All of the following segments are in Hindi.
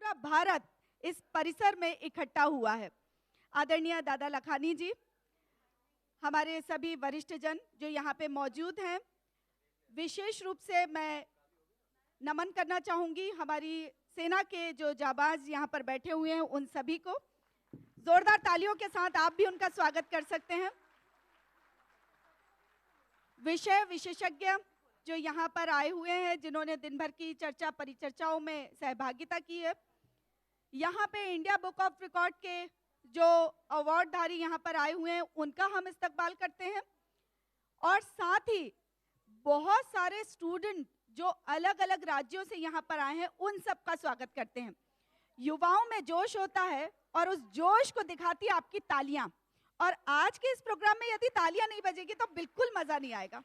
पूरा भारत इस परिसर में इकट्ठा हुआ है। आदरणीय दादा लखानी जी, हमारे सभी वरिष्ठ जन जो यहाँ पे मौजूद हैं, विशेष रूप से मैं नमन करना चाहूंगी हमारी सेना के जो जाबाज यहाँ पर बैठे हुए हैं उन सभी को। जोरदार तालियों के साथ आप भी उनका स्वागत कर सकते हैं। विषय विशेषज्ञ जो यहाँ पर आए हुए हैं, जिन्होंने दिन भर की चर्चा परिचर्चाओं में सहभागिता की है। यहाँ पे इंडिया बुक ऑफ रिकॉर्ड के जो अवार्डधारी यहाँ पर आए हुए हैं उनका हम इस्तकबाल करते हैं, और साथ ही बहुत सारे स्टूडेंट जो अलग अलग राज्यों से यहाँ पर आए हैं उन सबका स्वागत करते हैं। युवाओं में जोश होता है और उस जोश को दिखाती है आपकी तालियां, और आज के इस प्रोग्राम में यदि तालियां नहीं बजेगी तो बिल्कुल मजा नहीं आएगा।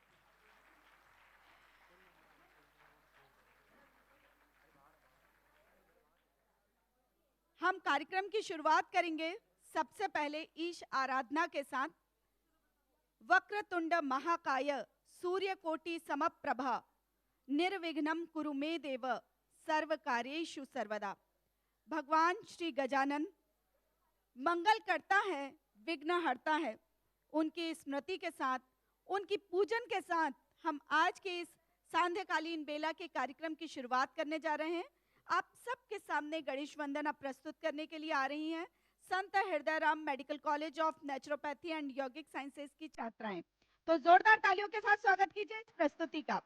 हम कार्यक्रम की शुरुआत करेंगे सबसे पहले ईश आराधना के साथ। वक्रतुंड महाकाय सूर्यकोटि समप्रभा निर्विघ्नं कुरु मे देव सर्व कार्येषु सर्वदा। भगवान श्री गजानन मंगल करता है, विघ्न हरता है। उनकी स्मृति के साथ, उनकी पूजन के साथ हम आज के इस सांध्यकालीन बेला के कार्यक्रम की शुरुआत करने जा रहे हैं। आप सबके सामने गणेश वंदना प्रस्तुत करने के लिए आ रही हैं संत Hirdaram medical college of naturopathy and यौगिक साइंसेज की छात्राएं। तो जोरदार तालियों के साथ स्वागत कीजिए इस प्रस्तुति का।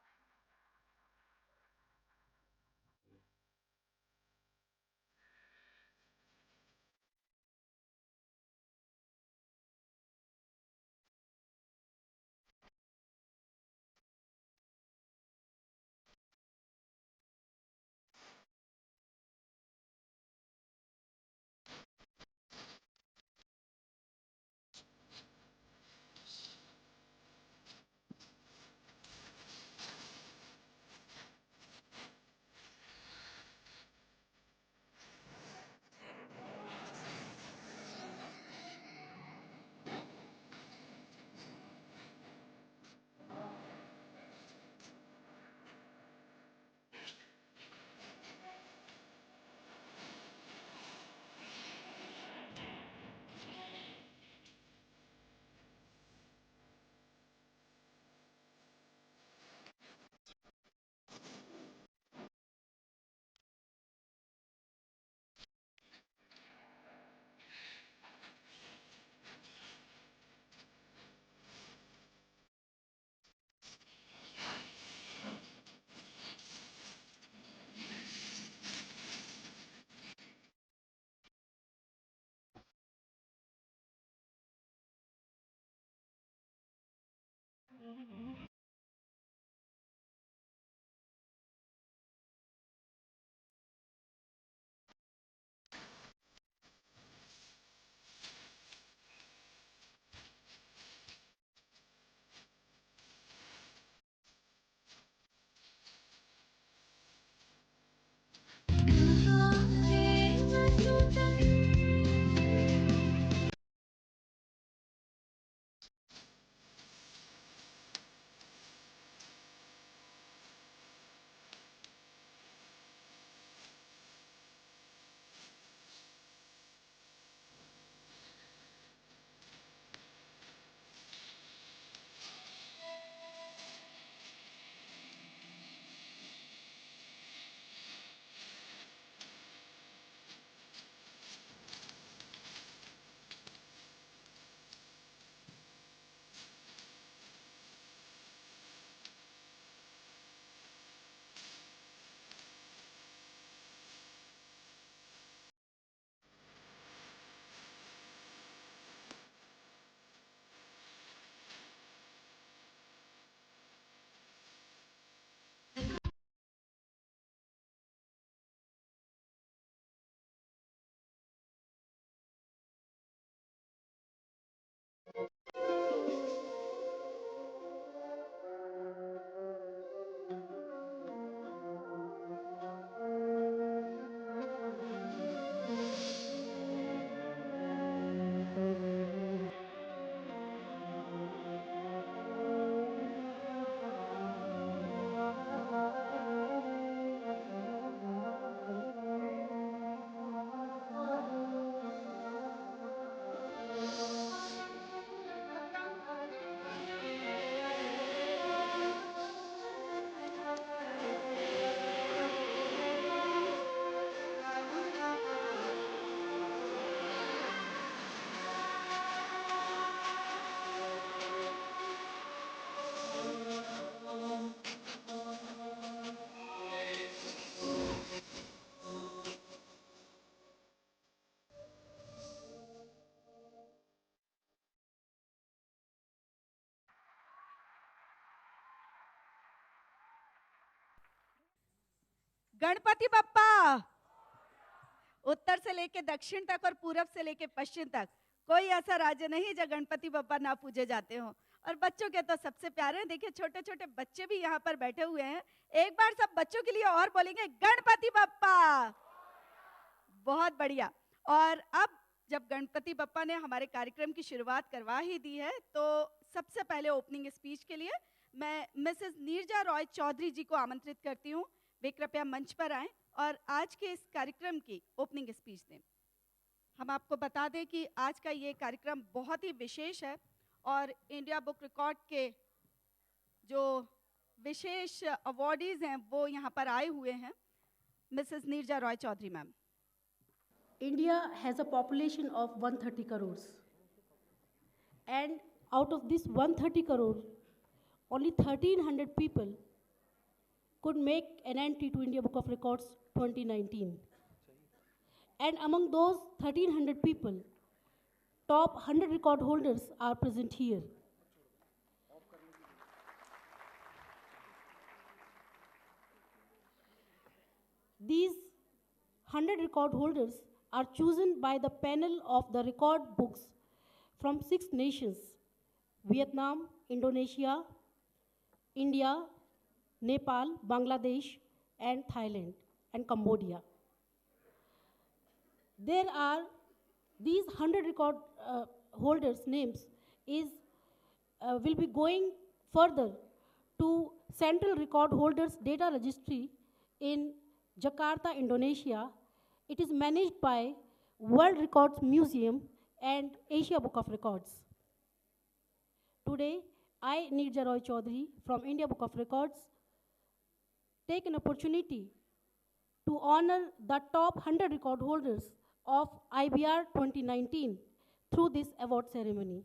गणपति बप्पा। उत्तर से लेके दक्षिण तक और पूरब से लेके पश्चिम तक कोई ऐसा राज्य नहीं जहाँ गणपति बप्पा ना पूजे जाते हो। और बच्चों के तो सबसे प्यारे हैं। देखिए छोटे छोटे बच्चे भी यहाँ पर बैठे हुए हैं। एक बार सब बच्चों के लिए और बोलेंगे गणपति बप्पा। बहुत बढ़िया। और अब जब गणपति बप्पा ने हमारे कार्यक्रम की शुरुआत करवा ही दी है, तो सबसे पहले ओपनिंग स्पीच के लिए मैं मिसेस नीरजा रॉय चौधरी जी को आमंत्रित करती हूँ। वे कृपया मंच पर आएं और आज के इस कार्यक्रम की ओपनिंग स्पीच दें। हम आपको बता दें कि आज का ये कार्यक्रम बहुत ही विशेष है और इंडिया बुक रिकॉर्ड के जो विशेष अवार्डीज हैं वो यहाँ पर आए हुए हैं। Mrs Neerja Roy Chaudhary ma'am. India has a population of 130 crores. And out of this 130 crore, only 1,300 people could make an entry to India Book of Records 2019. And among those 1,300 people, top 100 record holders are present here. These 100 record holders are chosen by the panel of the record books from 6 nations: Vietnam, Indonesia, India, Nepal, Bangladesh, and Thailand, and Cambodia. There are these 100 record holders' names will be going further to Central Record Holders Data Registry in Jakarta, Indonesia. It is managed by World Records Museum and Asia Book of Records. Today, I, Neerja Roy Chaudhary from India Book of Records, take an opportunity to honor the top 100 record holders of IBR 2019 through this award ceremony.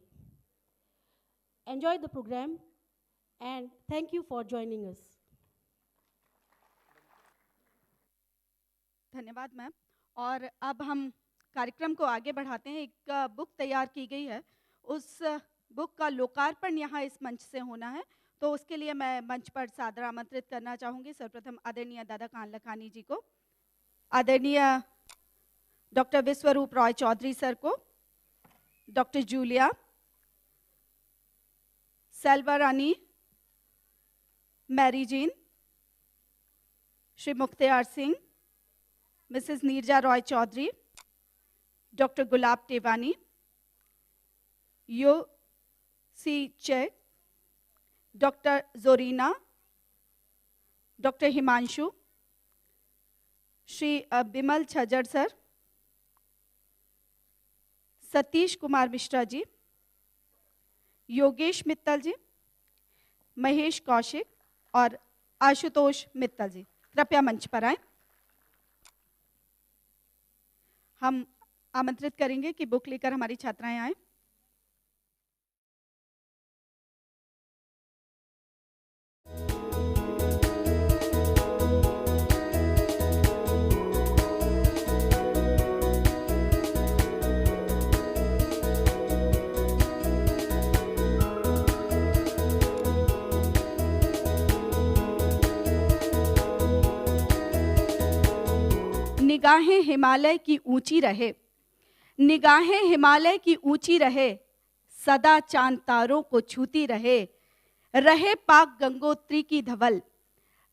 Enjoy the program and thank you for joining us. धन्यवाद मैम। और अब हम कार्यक्रम को आगे बढ़ाते हैं। एक बुक तैयार की गई है, उस बुक का लोकार्पण यहाँ इस मंच से होना है, तो उसके लिए मैं मंच पर सादर आमंत्रित करना चाहूँगी सर्वप्रथम आदरणीय दादा कान लखानी जी को, आदरणीय डॉक्टर विश्वरूप रॉय चौधरी सर को, doctor Julia, Selva Rani, Mary Jean, Shri Mukhtiyar Singh, Mrs Neerja Roy Chaudhary, doctor Gulab Tewani, यो सी चेक, doctor Zorina, doctor Himanshu, Shri Bimal Chhajer sir, Satish Kumar Mishra ji, Yogesh Mittal ji, Mahesh Kaushik और आशुतोष मित्तल जी, कृपया मंच पर आएं। हम आमंत्रित करेंगे कि बुक लेकर हमारी छात्राएं आएं। निगाहें हिमालय की ऊंची रहे, निगाहें हिमालय की ऊंची रहे, सदा चांद तारों को छूती रहे, रहे पाक गंगोत्री की धवल,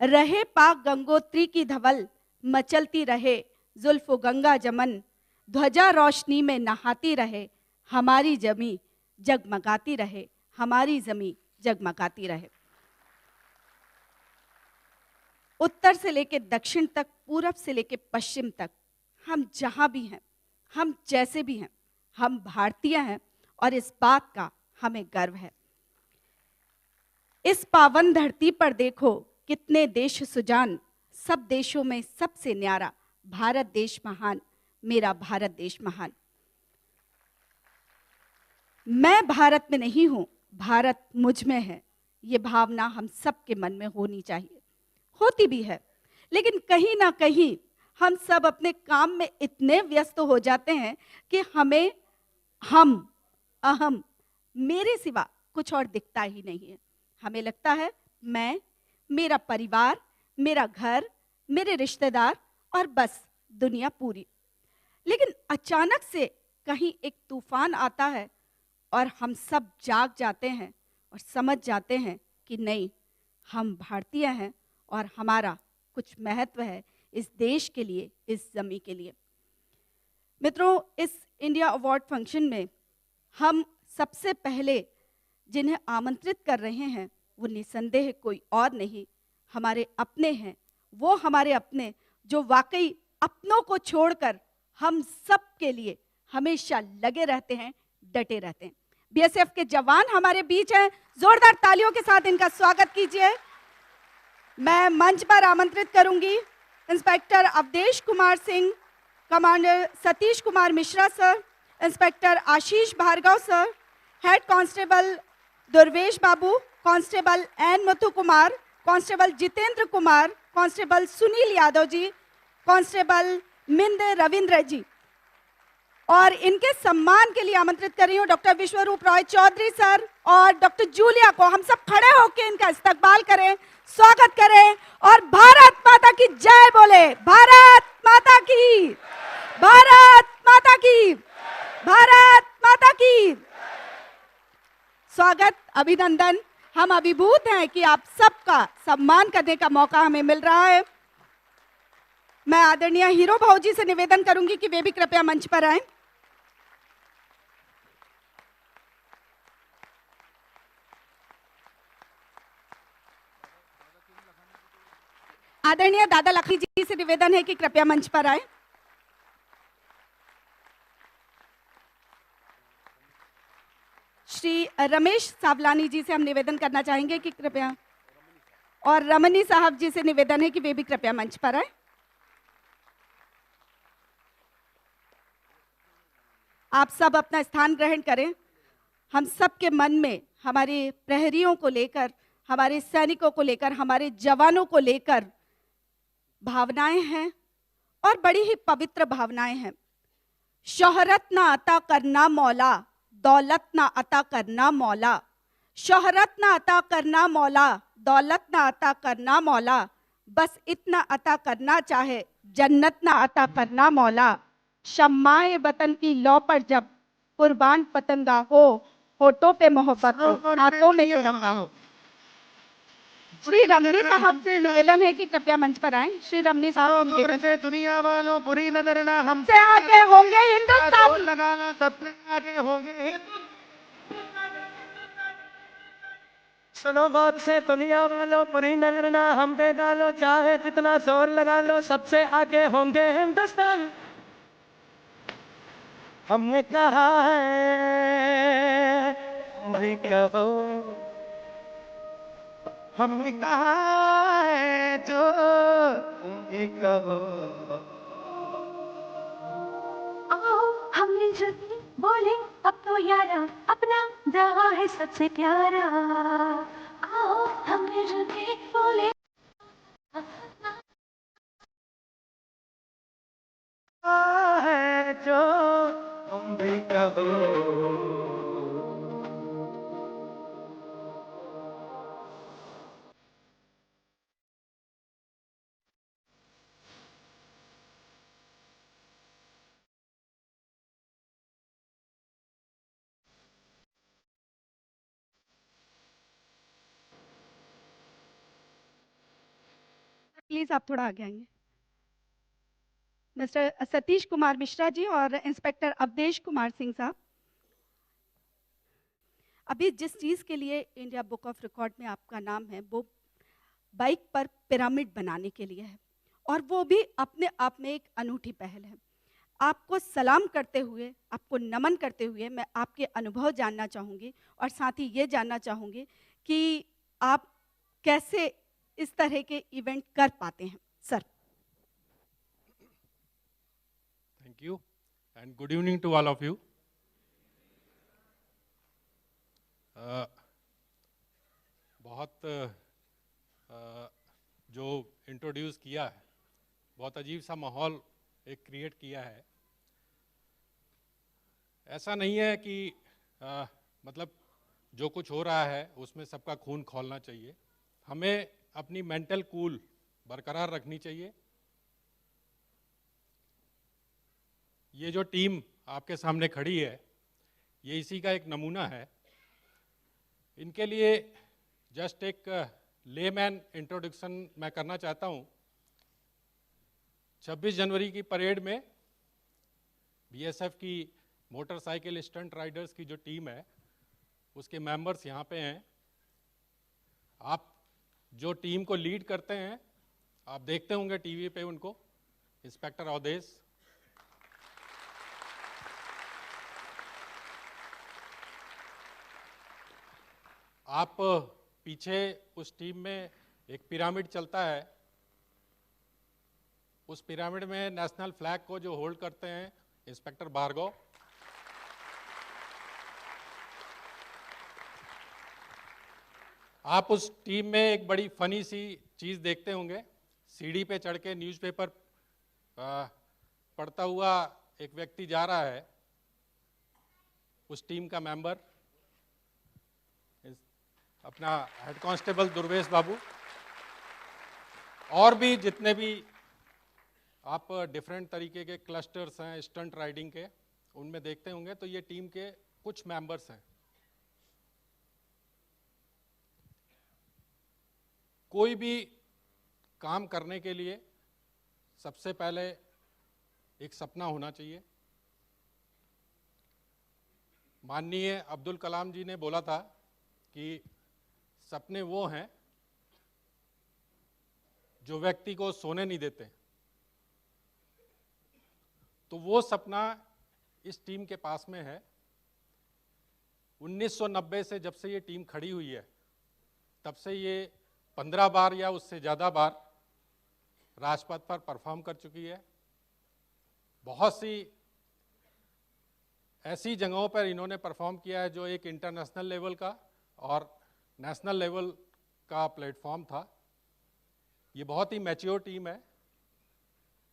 रहे पाक गंगोत्री की धवल, मचलती रहे जुल्फो गंगा जमन, ध्वजा रोशनी में नहाती रहे, हमारी जमी जगमगाती रहे, हमारी जमी जगमगाती रहे। उत्तर से लेकर दक्षिण तक, पूरब से लेकर पश्चिम तक, हम जहां भी हैं, हम जैसे भी हैं, हम भारतीय हैं और इस बात का हमें गर्व है। इस पावन धरती पर देखो कितने देश सुजान, सब देशों में सबसे न्यारा भारत देश महान, मेरा भारत देश महान। मैं भारत में नहीं हूं, भारत मुझ में है, ये भावना हम सबके मन में होनी चाहिए, होती भी है। लेकिन कहीं ना कहीं हम सब अपने काम में इतने व्यस्त हो जाते हैं कि हमें हम, अहम, मेरे सिवा कुछ और दिखता ही नहीं है। हमें लगता है मैं, मेरा परिवार, मेरा घर, मेरे रिश्तेदार और बस दुनिया पूरी। लेकिन अचानक से कहीं एक तूफान आता है और हम सब जाग जाते हैं और समझ जाते हैं कि नहीं, हम भारतीय हैं और हमारा कुछ महत्व है इस देश के लिए, इस जमी के लिए। मित्रों, इस इंडिया अवार्ड फंक्शन में हम सबसे पहले जिन्हें आमंत्रित कर रहे हैं वो निसंदेह कोई और नहीं, हमारे अपने हैं। वो हमारे अपने जो वाकई अपनों को छोड़कर हम सब के लिए हमेशा लगे रहते हैं, डटे रहते हैं। बीएसएफ के जवान हमारे बीच हैं, जोरदार तालियों के साथ इनका स्वागत कीजिए। मैं मंच पर आमंत्रित करूंगी inspector Awadhesh Kumar Singh, commander Satish Kumar Mishra sir, inspector Ashish Bhargav sir, head constable Durvesh Babu, constable N Mathu Kumar, constable Jitendra Kumar, constable Sunil Yadav ji, constable मिंद रविंद्र जी। और इनके सम्मान के लिए आमंत्रित कर रही हूँ डॉक्टर विश्वरूप रॉय चौधरी सर और डॉक्टर जूलिया को। हम सब खड़े होकर इनका इस्तकबाल करें, स्वागत करें और भारत माता की जय बोले। भारत माता की, भारत माता की, भारत माता की। स्वागत, अभिनंदन। हम अभिभूत हैं कि आप सबका सम्मान करने का मौका हमें मिल रहा है। मैं आदरणीय हीरो भाऊ जी से निवेदन करूंगी कि वे भी कृपया मंच पर आएं। आदरणीय दादा लखी जी से निवेदन है कि कृपया मंच पर आएं। श्री रमेश सावलानी जी से हम निवेदन करना चाहेंगे कि कृपया, और रमनी साहब जी से निवेदन है कि वे भी कृपया मंच पर आए। आप सब अपना स्थान ग्रहण करें। हम सब के मन में हमारे प्रहरियों को लेकर, हमारे सैनिकों को लेकर, हमारे जवानों को लेकर भावनाएं हैं और बड़ी ही पवित्र भावनाएं हैं। शोहरत ना अता करना मौला, दौलत ना अता करना मौला। शोहरत ना अता करना मौला, दौलत ना अता करना मौला। बस इतना अता करना चाहे, जन्नत ना अता करना मौला। शम्माए वतन की लौ पर जब कुर्बान पतंगा हो, होठों पे मोहब्बत हो, हाथों में हो। श्री रमनी साहब से निवेदन है कि कृपया मंच पर आएं। श्री रमनी साहब, दुनिया वालों बुरी नजर ना हमसे से आगे होंगे हिंदुस्तान। लगाना, सबसे आगे होंगे। सुनो बात से दुनिया वालों बुरी नजर ना हम पे डालो, चाहे जितना जोर लगा लो, सबसे आगे होंगे हिंदुस्तान। हमने कहा है नहीं कहो, हमने कहा है जो नहीं कहो। आओ हम मिलजुल बोले अब तो यारा, अपना जहाँ है सबसे प्यारा। आओ हम मिलजुल बोले है जो तुम भी कहो। प्लीज आप थोड़ा आगे आएंगे। मिस्टर सतीश कुमार मिश्रा जी और इंस्पेक्टर अवधेश कुमार सिंह साहब, अभी जिस चीज के लिए इंडिया बुक ऑफ रिकॉर्ड में आपका नाम है वो बाइक पर पिरामिड बनाने के लिए है, और वो भी अपने आप में एक अनूठी पहल है। आपको सलाम करते हुए, आपको नमन करते हुए मैं आपके अनुभव जानना चाहूँगी और साथ ही ये जानना चाहूँगी कि आप कैसे इस तरह के इवेंट कर पाते हैं sir. Thank you and good evening to all of you. बहुत जो इंट्रोड्यूस किया है, बहुत अजीब सा माहौल एक क्रिएट किया है। ऐसा नहीं है कि मतलब जो कुछ हो रहा है उसमें सबका खून खौलना चाहिए। हमें अपनी मेंटल कूल बरकरार रखनी चाहिए। ये जो टीम आपके सामने खड़ी है, ये इसी का एक नमूना है। इनके लिए जस्ट एक लेमैन इंट्रोडक्शन मैं करना चाहता हूँ। 26 जनवरी की परेड में बीएसएफ की मोटरसाइकिल स्टंट राइडर्स की जो टीम है, उसके मेंबर्स यहाँ पे हैं। आप जो टीम को लीड करते हैं, आप देखते होंगे टीवी पे उनको, इंस्पेक्टर अवधेश। आप पीछे उस टीम में एक पिरामिड चलता है, उस पिरामिड में नेशनल फ्लैग को जो होल्ड करते हैं इंस्पेक्टर भार्गव। आप उस टीम में एक बड़ी फनी सी चीज देखते होंगे, सीढ़ी पे चढ़ के न्यूज़पेपर पढ़ता हुआ एक व्यक्ति जा रहा है, उस टीम का मेंबर अपना हेड कांस्टेबल दुर्वेश बाबू। और भी जितने भी आप डिफरेंट तरीके के क्लस्टर्स हैं स्टंट राइडिंग के, उनमें देखते होंगे, तो ये टीम के कुछ मेंबर्स हैं। कोई भी काम करने के लिए सबसे पहले एक सपना होना चाहिए। माननीय अब्दुल कलाम जी ने बोला था कि सपने वो हैं जो व्यक्ति को सोने नहीं देते। तो वो सपना इस टीम के पास में है। 1990 से जब से ये टीम खड़ी हुई है, तब से ये 15 बार या उससे ज़्यादा बार राजपथ पर परफॉर्म कर चुकी है। बहुत सी ऐसी जगहों पर इन्होंने परफॉर्म किया है जो एक इंटरनेशनल लेवल का और नेशनल लेवल का प्लेटफॉर्म था। ये बहुत ही मैच्योर टीम है।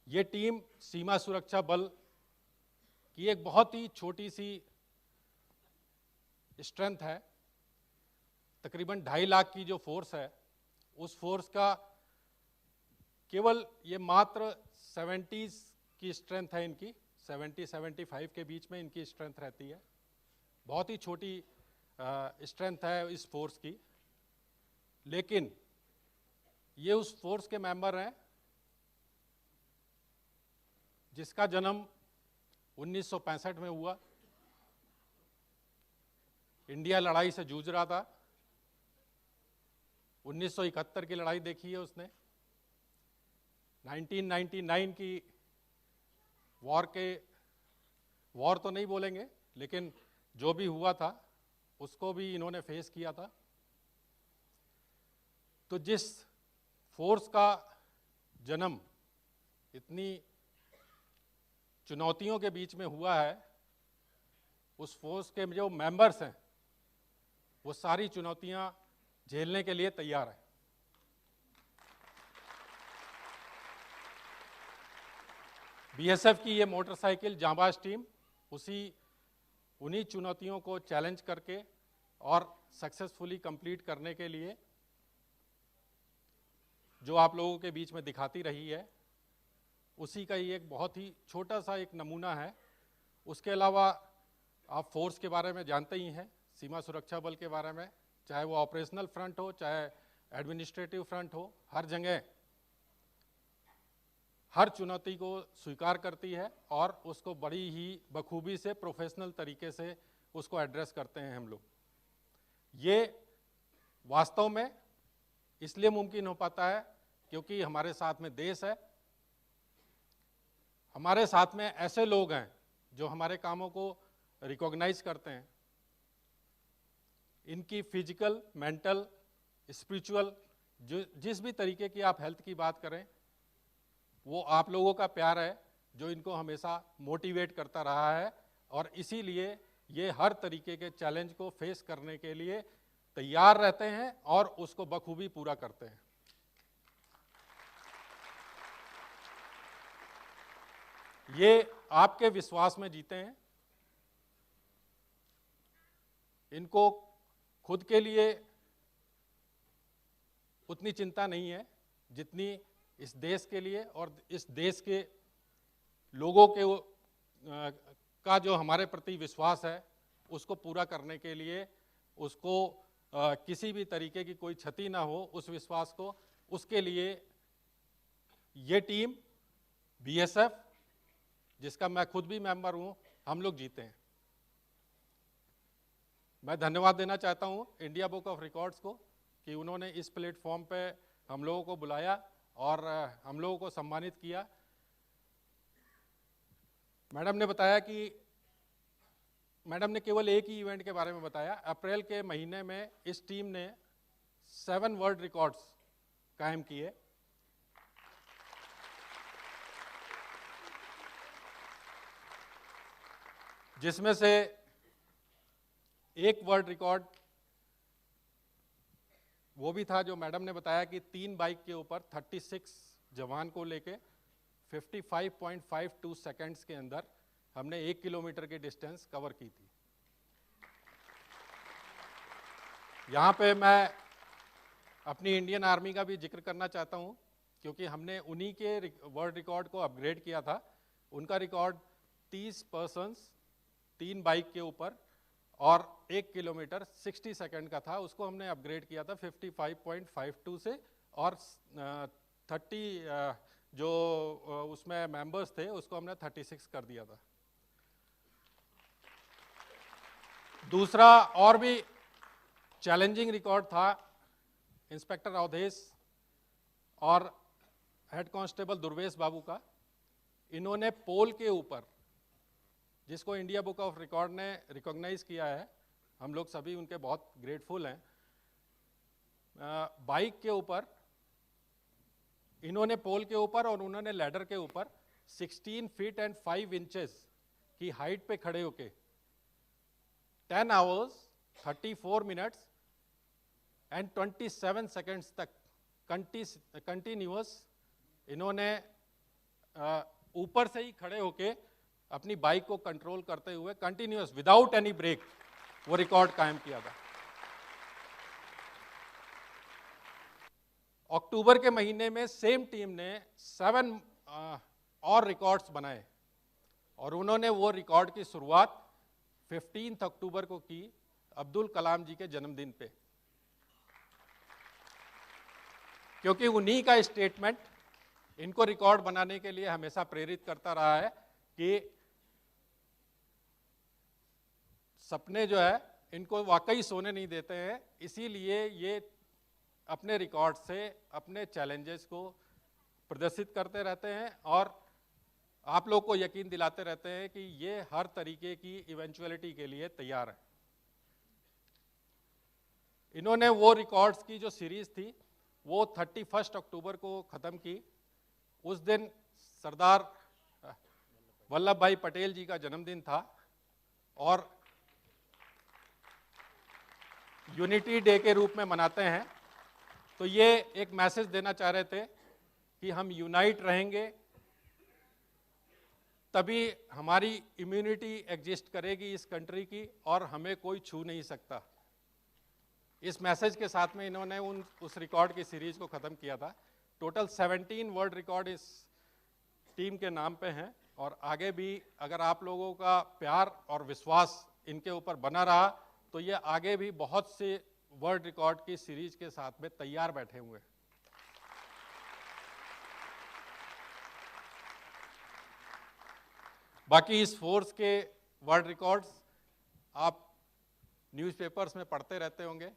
ये टीम सीमा सुरक्षा बल की एक बहुत ही छोटी सी स्ट्रेंथ है। तकरीबन 2.5 लाख की जो फोर्स है, उस फोर्स का केवल ये मात्र 70s की स्ट्रेंथ है इनकी, 70-75 के बीच में इनकी स्ट्रेंथ रहती है। बहुत ही छोटी स्ट्रेंथ है इस फोर्स की, लेकिन ये उस फोर्स के मेंबर हैं जिसका जन्म 1965 में हुआ। इंडिया लड़ाई से जूझ रहा था। 1971 की लड़ाई देखी है उसने। 1999 की वॉर तो नहीं बोलेंगे, लेकिन जो भी हुआ था उसको भी इन्होंने फेस किया था। तो जिस फोर्स का जन्म इतनी चुनौतियों के बीच में हुआ है, उस फोर्स के जो मेंबर्स हैं वो सारी चुनौतियां झेलने के लिए तैयार है। बीएसएफ की ये मोटरसाइकिल जांबाज टीम उन्हीं चुनौतियों को चैलेंज करके और सक्सेसफुली कंप्लीट करने के लिए जो आप लोगों के बीच में दिखाती रही है, उसी का ही एक बहुत ही छोटा सा एक नमूना है। उसके अलावा आप फोर्स के बारे में जानते ही हैं, सीमा सुरक्षा बल के बारे में, चाहे वो ऑपरेशनल फ्रंट हो, चाहे एडमिनिस्ट्रेटिव फ्रंट हो, हर जगह हर चुनौती को स्वीकार करती है और उसको बड़ी ही बखूबी से प्रोफेशनल तरीके से उसको एड्रेस करते हैं हम लोग। ये वास्तव में इसलिए मुमकिन हो पाता है क्योंकि हमारे साथ में देश है, हमारे साथ में ऐसे लोग हैं जो हमारे कामों को रिकॉग्नाइज करते हैं। इनकी फिजिकल, मेंटल, स्पिरिचुअल, जिस भी तरीके की आप हेल्थ की बात करें, वो आप लोगों का प्यार है जो इनको हमेशा मोटिवेट करता रहा है, और इसीलिए ये हर तरीके के चैलेंज को फेस करने के लिए तैयार रहते हैं और उसको बखूबी पूरा करते हैं। ये आपके विश्वास में जीते हैं। इनको खुद के लिए उतनी चिंता नहीं है जितनी इस देश के लिए और इस देश के लोगों के का जो हमारे प्रति विश्वास है उसको पूरा करने के लिए, उसको किसी भी तरीके की कोई क्षति ना हो उस विश्वास को, उसके लिए ये टीम बीएसएफ, जिसका मैं खुद भी मेंबर हूं, हम लोग जीते हैं। मैं धन्यवाद देना चाहता हूं इंडिया बुक ऑफ रिकॉर्ड्स को कि उन्होंने इस प्लेटफॉर्म पे हम लोगों को बुलाया और हम लोगों को सम्मानित किया। मैडम ने बताया कि मैडम ने केवल एक ही इवेंट के बारे में बताया। अप्रैल के महीने में इस टीम ने 7 वर्ल्ड रिकॉर्ड्स कायम किए। जिसमें से एक वर्ल्ड रिकॉर्ड वो भी था जो मैडम ने बताया कि 3 बाइक के ऊपर 36 जवान को लेके 55.52 सेकंड्स के अंदर हमने 1 किलोमीटर की डिस्टेंस कवर की थी। यहाँ पे मैं अपनी इंडियन आर्मी का भी जिक्र करना चाहता हूँ, क्योंकि हमने उन्हीं के वर्ल्ड रिकॉर्ड को अपग्रेड किया था। उनका रिकॉर्ड 30 पर्सन्स 3 बाइक के ऊपर और 1 किलोमीटर 60 सेकंड का था। उसको हमने अपग्रेड किया था 55.52 से, और 30 जो उसमें मेंबर्स थे उसको हमने 36 कर दिया था। दूसरा और भी चैलेंजिंग रिकॉर्ड था इंस्पेक्टर अवधेश और हेड कांस्टेबल दुर्वेश बाबू का। इन्होंने पोल के ऊपर, जिसको इंडिया बुक ऑफ रिकॉर्ड ने रिकॉग्नाइज किया है, हम लोग सभी उनके बहुत ग्रेटफुल हैं, बाइक के ऊपर इन्होंने पोल के ऊपर और उन्होंने लैडर के ऊपर 16 फीट एंड 5 इंचेस की हाइट पे खड़े होके 10 आवर्स 34 मिनट्स एंड 27 सेकेंड्स तक कंटिन्यूअस इन्होंने ऊपर से ही खड़े होके अपनी बाइक को कंट्रोल करते हुए कंटिन्यूअस विदाउट एनी ब्रेक वो रिकॉर्ड कायम किया था। अक्टूबर के महीने में सेम टीम ने 7 और रिकॉर्ड्स बनाए और उन्होंने वो रिकॉर्ड की शुरुआत 15 अक्टूबर को की, अब्दुल कलाम जी के जन्मदिन पे, क्योंकि उन्हीं का स्टेटमेंट इनको रिकॉर्ड बनाने के लिए हमेशा प्रेरित करता रहा है कि सपने जो है इनको वाकई सोने नहीं देते हैं। इसीलिए ये अपने रिकॉर्ड से अपने चैलेंजेस को प्रदर्शित करते रहते हैं और आप लोग को यकीन दिलाते रहते हैं कि ये हर तरीके की इवेंचुअलिटी के लिए तैयार है। इन्होंने वो रिकॉर्ड्स की जो सीरीज थी वो 31 अक्टूबर को ख़त्म की। उस दिन सरदार वल्लभ भाई पटेल जी का जन्मदिन था और यूनिटी डे के रूप में मनाते हैं। तो ये एक मैसेज देना चाह रहे थे कि हम यूनाइट रहेंगे तभी हमारी इम्यूनिटी एग्जिस्ट करेगी इस कंट्री की और हमें कोई छू नहीं सकता। इस मैसेज के साथ में इन्होंने उस रिकॉर्ड की सीरीज को ख़त्म किया था। टोटल 17 वर्ल्ड रिकॉर्ड इस टीम के नाम पे हैं और आगे भी अगर आप लोगों का प्यार और विश्वास इनके ऊपर बना रहा तो ये आगे भी बहुत से वर्ल्ड रिकॉर्ड की सीरीज के साथ में तैयार बैठे हुए हैं। बाकी इस फोर्स के वर्ल्ड रिकॉर्ड्स आप न्यूज़पेपर्स में पढ़ते रहते होंगे,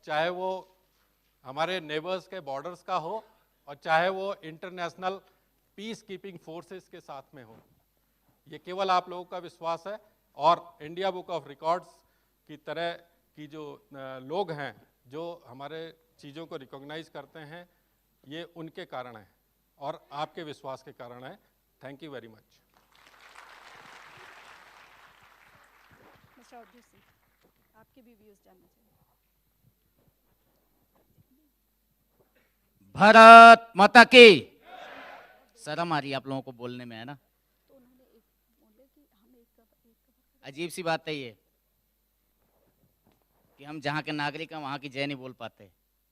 चाहे वो हमारे नेबर्स के बॉर्डर्स का हो और चाहे वो इंटरनेशनल पीस कीपिंग फोर्सेस के साथ में हो। ये केवल आप लोगों का विश्वास है और इंडिया बुक ऑफ रिकॉर्ड्स की तरह की जो लोग हैं जो हमारे चीज़ों को रिकॉग्नाइज करते हैं, ये उनके कारण है और आपके विश्वास के कारण है। Thank you very much. Mr Awadhesh Singh, आपके भी व्यूज जानना चाहिए। भारत माता की। शर्म आ रही है आप लोगों को बोलने में, है ना? अजीब सी बात है ये कि हम जहाँ के नागरिक हैं वहाँ की जय नहीं बोल पाते।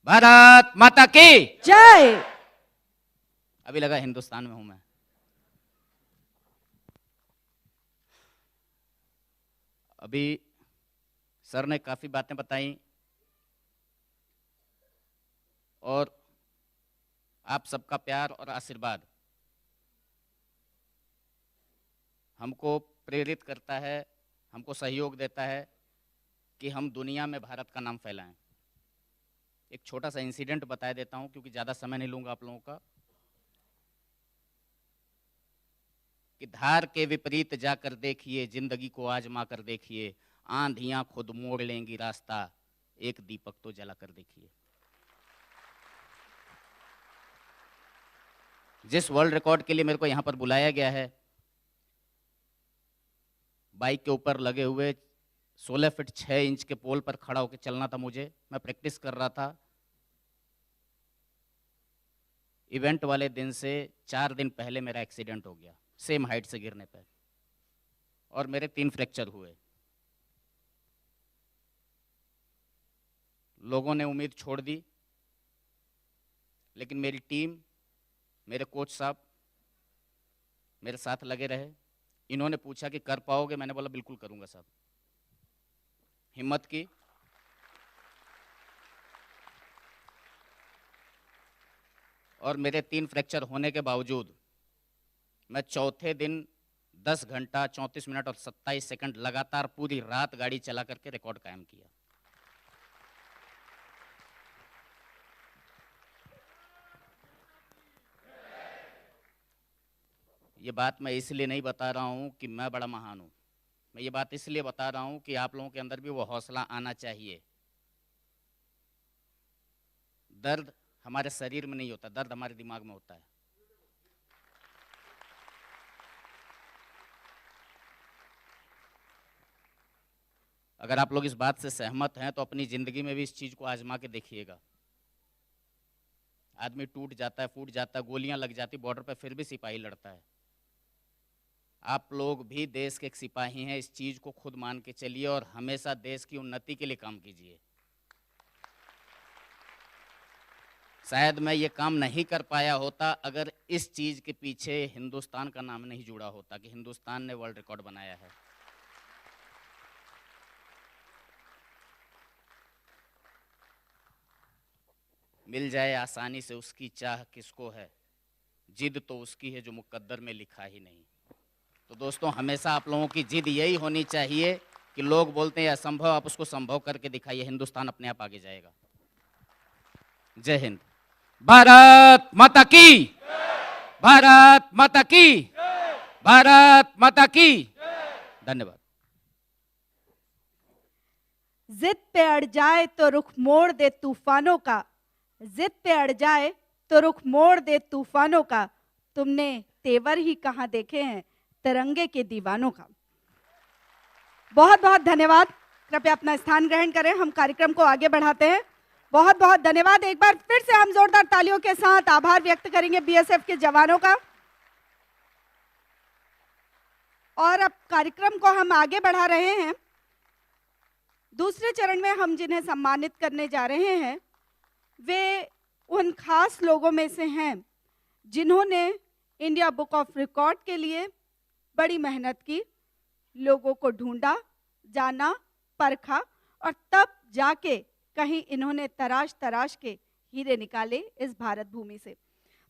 भारत माता की जय। अभी लगा हिंदुस्तान में हूं मैं। अभी सर ने काफ़ी बातें बताई और आप सबका प्यार और आशीर्वाद हमको प्रेरित करता है, हमको सहयोग देता है कि हम दुनिया में भारत का नाम फैलाएं। एक छोटा सा इंसिडेंट बता देता हूं क्योंकि ज़्यादा समय नहीं लूँगा आप लोगों का। कि धार के विपरीत जाकर देखिए, जिंदगी को आजमा कर देखिए, आंधियां खुद मोड़ लेंगी रास्ता, एक दीपक तो जला कर देखिए। जिस वर्ल्ड रिकॉर्ड के लिए मेरे को यहां पर बुलाया गया है, बाइक के ऊपर लगे हुए 16 फीट 6 इंच के पोल पर खड़ा होकर चलना था मुझे। मैं प्रैक्टिस कर रहा था। इवेंट वाले दिन से 4 दिन पहले मेरा एक्सीडेंट हो गया, सेम हाइट से गिरने पर, और मेरे 3 फ्रैक्चर हुए। लोगों ने उम्मीद छोड़ दी, लेकिन मेरी टीम, मेरे कोच साहब मेरे साथ लगे रहे। इन्होंने पूछा कि कर पाओगे? मैंने बोला बिल्कुल करूंगा साहब। हिम्मत की। और मेरे 3 फ्रैक्चर होने के बावजूद मैं चौथे दिन 10 घंटा 34 मिनट और 27 सेकंड लगातार पूरी रात गाड़ी चला करके रिकॉर्ड कायम किया। ये बात मैं इसलिए नहीं बता रहा हूं कि मैं बड़ा महान हूं, मैं ये बात इसलिए बता रहा हूं कि आप लोगों के अंदर भी वो हौसला आना चाहिए। दर्द हमारे शरीर में नहीं होता, दर्द हमारे दिमाग में होता है। अगर आप लोग इस बात से सहमत हैं तो अपनी जिंदगी में भी इस चीज को आजमा के देखिएगा। आदमी टूट जाता है, फूट जाता है, गोलियां लग जाती बॉर्डर पर, फिर भी सिपाही लड़ता है। आप लोग भी देश के एक सिपाही हैं, इस चीज को खुद मान के चलिए और हमेशा देश की उन्नति के लिए काम कीजिए। शायद मैं ये काम नहीं कर पाया होता अगर इस चीज के पीछे हिंदुस्तान का नाम नहीं जुड़ा होता कि हिंदुस्तान ने वर्ल्ड रिकॉर्ड बनाया है। मिल जाए आसानी से उसकी चाह किसको है, जिद तो उसकी है जो मुकद्दर में लिखा ही नहीं। तो दोस्तों, हमेशा आप लोगों की जिद यही होनी चाहिए कि लोग बोलते हैं असंभव, आप उसको संभव करके दिखाइए, हिंदुस्तान अपने आप आगे जाएगा। जय हिंद। भारत माता की, भारत माता की, भारत माता की। धन्यवाद। जिद पे अड़ जाए तो रुख मोड़ दे तूफानों का, जिद पे अड़ जाए तो रुख मोड़ दे तूफानों का, तुमने तेवर ही कहां देखे हैं तिरंगे के दीवानों का। बहुत बहुत धन्यवाद। कृपया अपना स्थान ग्रहण करें, हम कार्यक्रम को आगे बढ़ाते हैं। बहुत बहुत धन्यवाद। एक बार फिर से हम जोरदार तालियों के साथ आभार व्यक्त करेंगे बीएसएफ के जवानों का। और अब कार्यक्रम को हम आगे बढ़ा रहे हैं। दूसरे चरण में हम जिन्हें सम्मानित करने जा रहे हैं वे उन खास लोगों में से हैं जिन्होंने इंडिया बुक ऑफ रिकॉर्ड के लिए बड़ी मेहनत की, लोगों को ढूंढा, जाना, परखा और तब जाके कहीं इन्होंने तराश तराश के हीरे निकाले इस भारत भूमि से।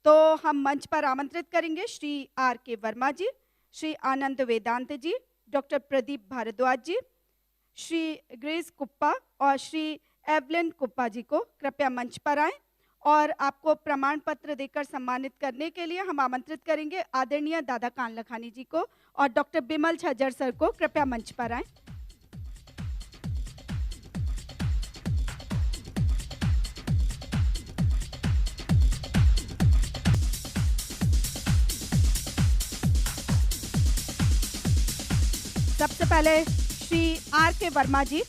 तो हम मंच पर आमंत्रित करेंगे श्री R.K. वर्मा जी, श्री आनंद वेदांत जी, डॉक्टर प्रदीप भारद्वाज जी, श्री ग्रेस कुप्पा और श्री एवलिन कुप्पा जी को। कृपया मंच पर आएं और आपको प्रमाण पत्र देकर सम्मानित करने के लिए हम आमंत्रित करेंगे आदरणीय दादा कान लखानी जी को और डॉक्टर बिमल छज्जर सर को। कृपया मंच पर आएं। सबसे पहले Shri R.K. Verma ji.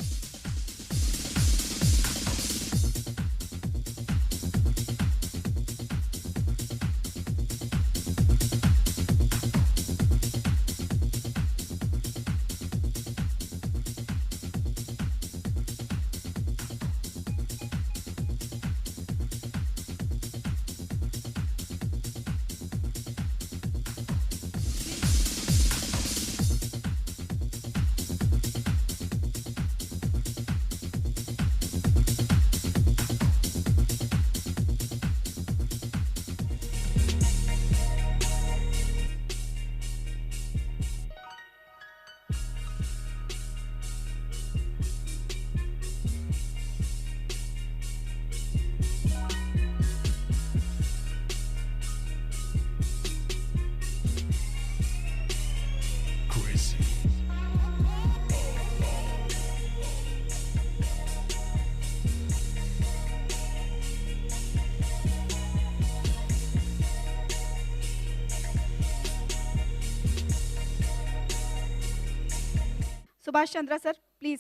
Subhash Chandra sir please.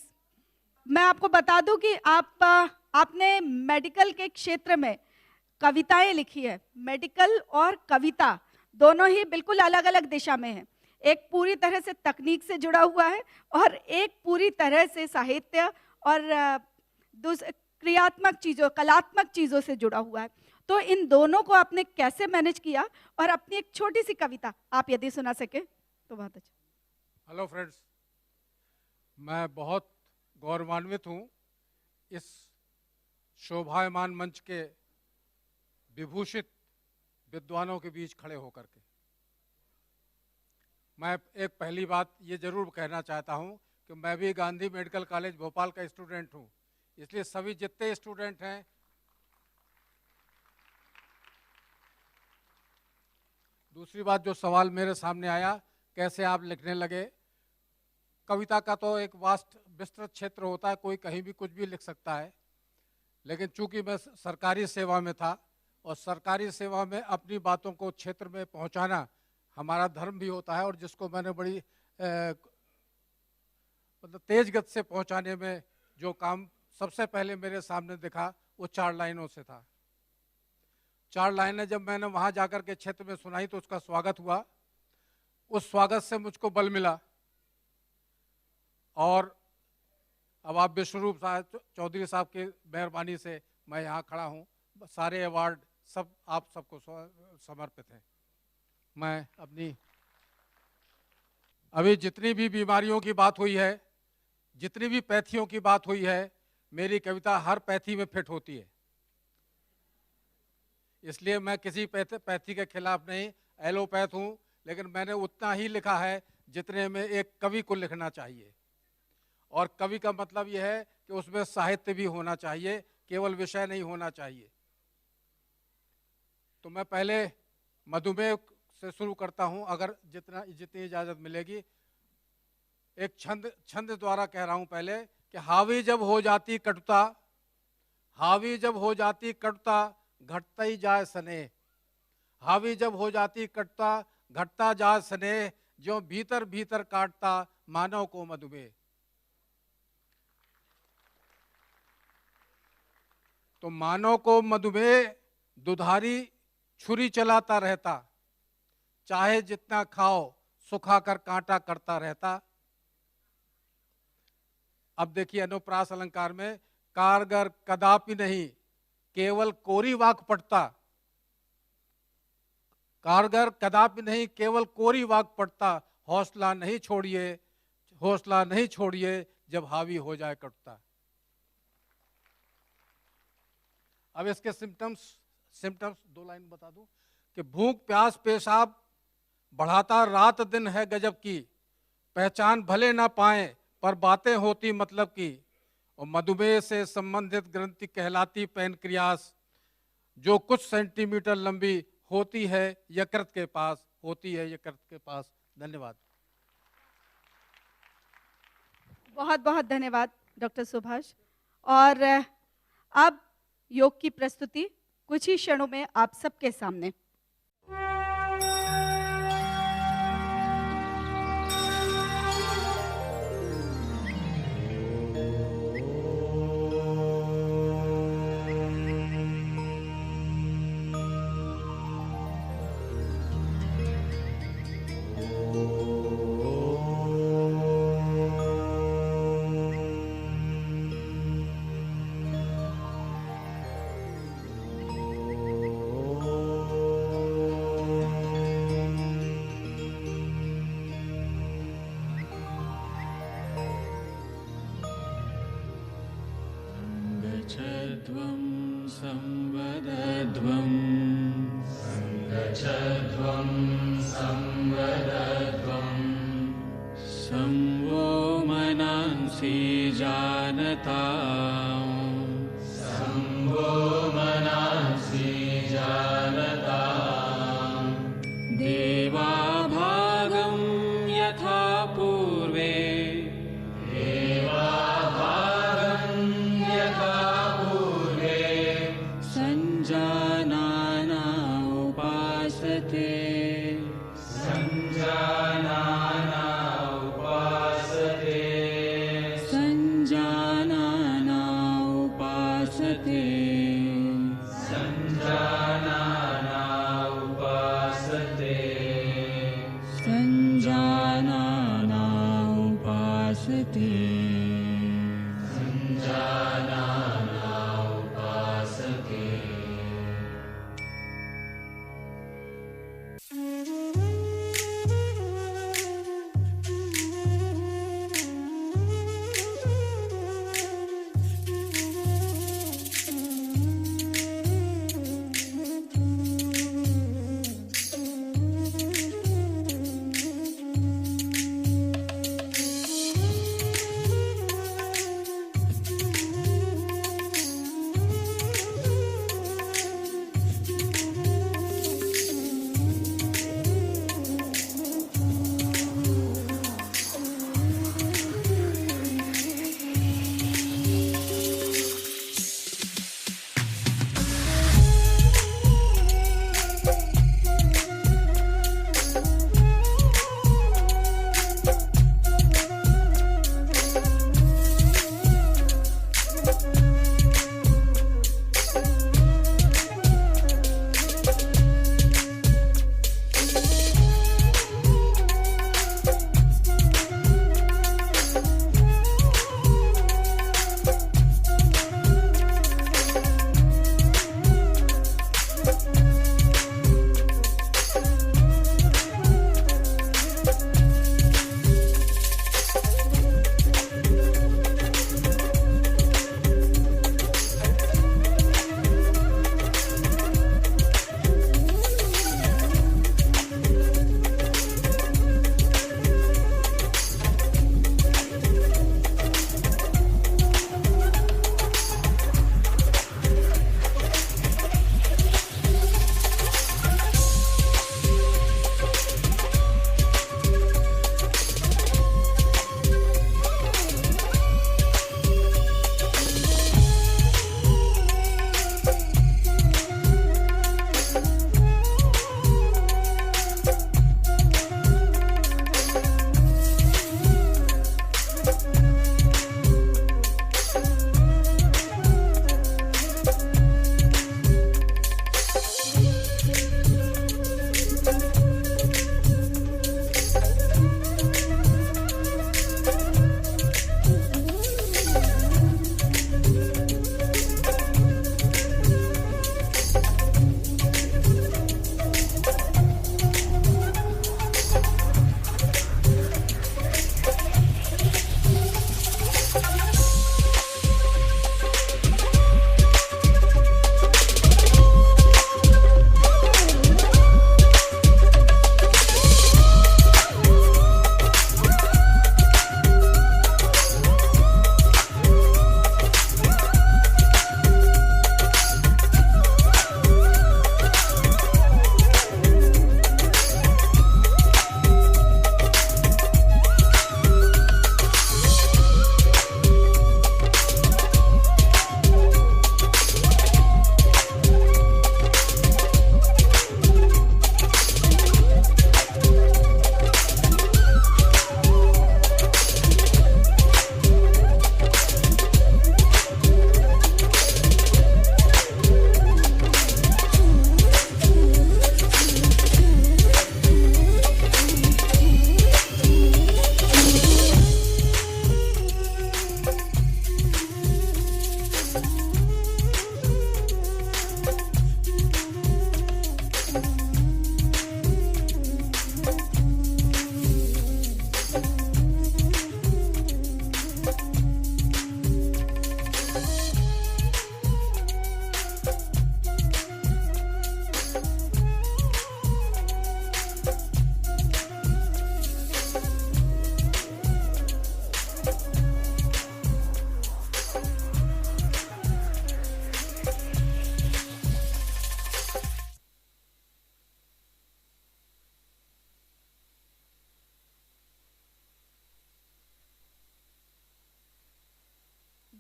मैं आपको बता दूं कि आपने मेडिकल के क्षेत्र में कविताएं लिखी है। मेडिकल और कविता दोनों ही बिल्कुल अलग अलग दिशा में है। एक पूरी तरह से तकनीक से जुड़ा हुआ है और एक पूरी तरह से साहित्य और क्रियात्मक चीजों, कलात्मक चीजों से जुड़ा हुआ है। तो इन दोनों को आपने कैसे मैनेज किया? और अपनी एक छोटी सी कविता आप यदि सुना सके तो बहुत अच्छा। हेलो फ्रेंड्स, मैं बहुत गौरवान्वित हूँ इस शोभायमान मंच के विभूषित विद्वानों के बीच खड़े होकर के। मैं एक पहली बात ये जरूर कहना चाहता हूँ कि मैं भी गांधी मेडिकल कॉलेज भोपाल का स्टूडेंट हूँ, इसलिए सभी जितने स्टूडेंट हैं दूसरी बात जो सवाल मेरे सामने आया, कैसे आप लिखने लगे? कविता का तो एक वास्ट विस्तृत क्षेत्र होता है, कोई कहीं भी कुछ भी लिख सकता है, लेकिन चूंकि मैं सरकारी सेवा में था और सरकारी सेवा में अपनी बातों को क्षेत्र में पहुंचाना हमारा धर्म भी होता है, और जिसको मैंने बड़ी मतलब तेज गति से पहुंचाने में जो काम सबसे पहले मेरे सामने दिखा वो 4 लाइनों से था। 4 लाइनें जब मैंने वहां जाकर के क्षेत्र में सुनाई तो उसका स्वागत हुआ। उस स्वागत से मुझको बल मिला और अब आप विश्वरूप चौधरी साहब की मेहरबानी से मैं यहाँ खड़ा हूँ। सारे अवार्ड सब आप सबको समर्पित हैं। मैं अपनी अभी जितनी भी बीमारियों की बात हुई है, जितनी भी पैथियों की बात हुई है, मेरी कविता हर पैथी में फिट होती है। इसलिए मैं किसी पैथी के खिलाफ नहीं, एलोपैथ हूँ, लेकिन मैंने उतना ही लिखा है जितने में एक कवि को लिखना चाहिए। और कवि का मतलब यह है कि उसमें साहित्य भी होना चाहिए, केवल विषय नहीं होना चाहिए। तो मैं पहले मधुमेह से शुरू करता हूं, अगर जितनी इजाजत मिलेगी। एक छंद द्वारा कह रहा हूं पहले कि हावी जब हो जाती कटुता, हावी जब हो जाती कटुता घटता ही जाए स्नेह, हावी जब हो जाती कटुता घटता जाए स्नेह, जो भीतर भीतर काटता मानव को मधुमेह। तो मानव को मधुमेह दुधारी छुरी चलाता रहता, चाहे जितना खाओ सुखाकर कांटा करता रहता। अब देखिए अनुप्रास अलंकार में, कारगर कदापि नहीं केवल कोरी वाक पढ़ता, कारगर कदापि नहीं केवल कोरी वाक पढ़ता, हौसला नहीं छोड़िए, हौसला नहीं छोड़िए जब हावी हो जाए कटुता। अब इसके सिम्टम्स 2 लाइन बता दूं कि भूख प्यास पेशाब बढ़ाता रात दिन है गजब की, पहचान भले ना पाए पर बातें होती मतलब की, और मधुमेह से संबंधित ग्रंथि कहलाती पैनक्रियास, जो कुछ सेंटीमीटर लंबी होती है यकृत के पास, होती है यकृत के पास। धन्यवाद। बहुत बहुत धन्यवाद डॉक्टर सुभाष। और अब योग की प्रस्तुति कुछ ही क्षणों में आप सबके सामने। गच्छध्वं संवदध्वं, गच्छध्वं संवदध्वं, संवो मनांसि जानतां, संवो मनांसि जानतां, देवाभागं यथा पूर्वे, संजानाना उपासते, संजानाना उपासते,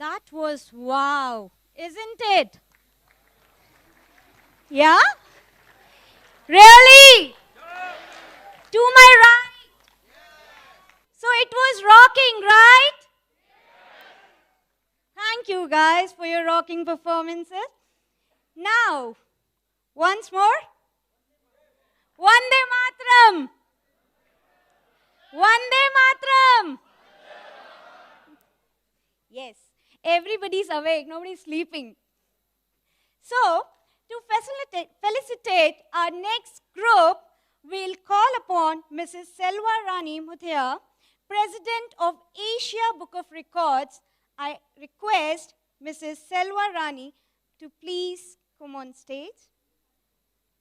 That was wow, isn't it? Yeah? Really? To my right. So it was rocking, right? Thank you guys for your rocking performances. Now, once more. Vande Mataram. Vande Mataram. Yes, everybody's awake, nobody's sleeping. So, to felicitate our next group, we'll call upon Mrs. Selva Rani Muthia, President of Asia Book of Records. I request Mrs. Selva Rani to please come on stage.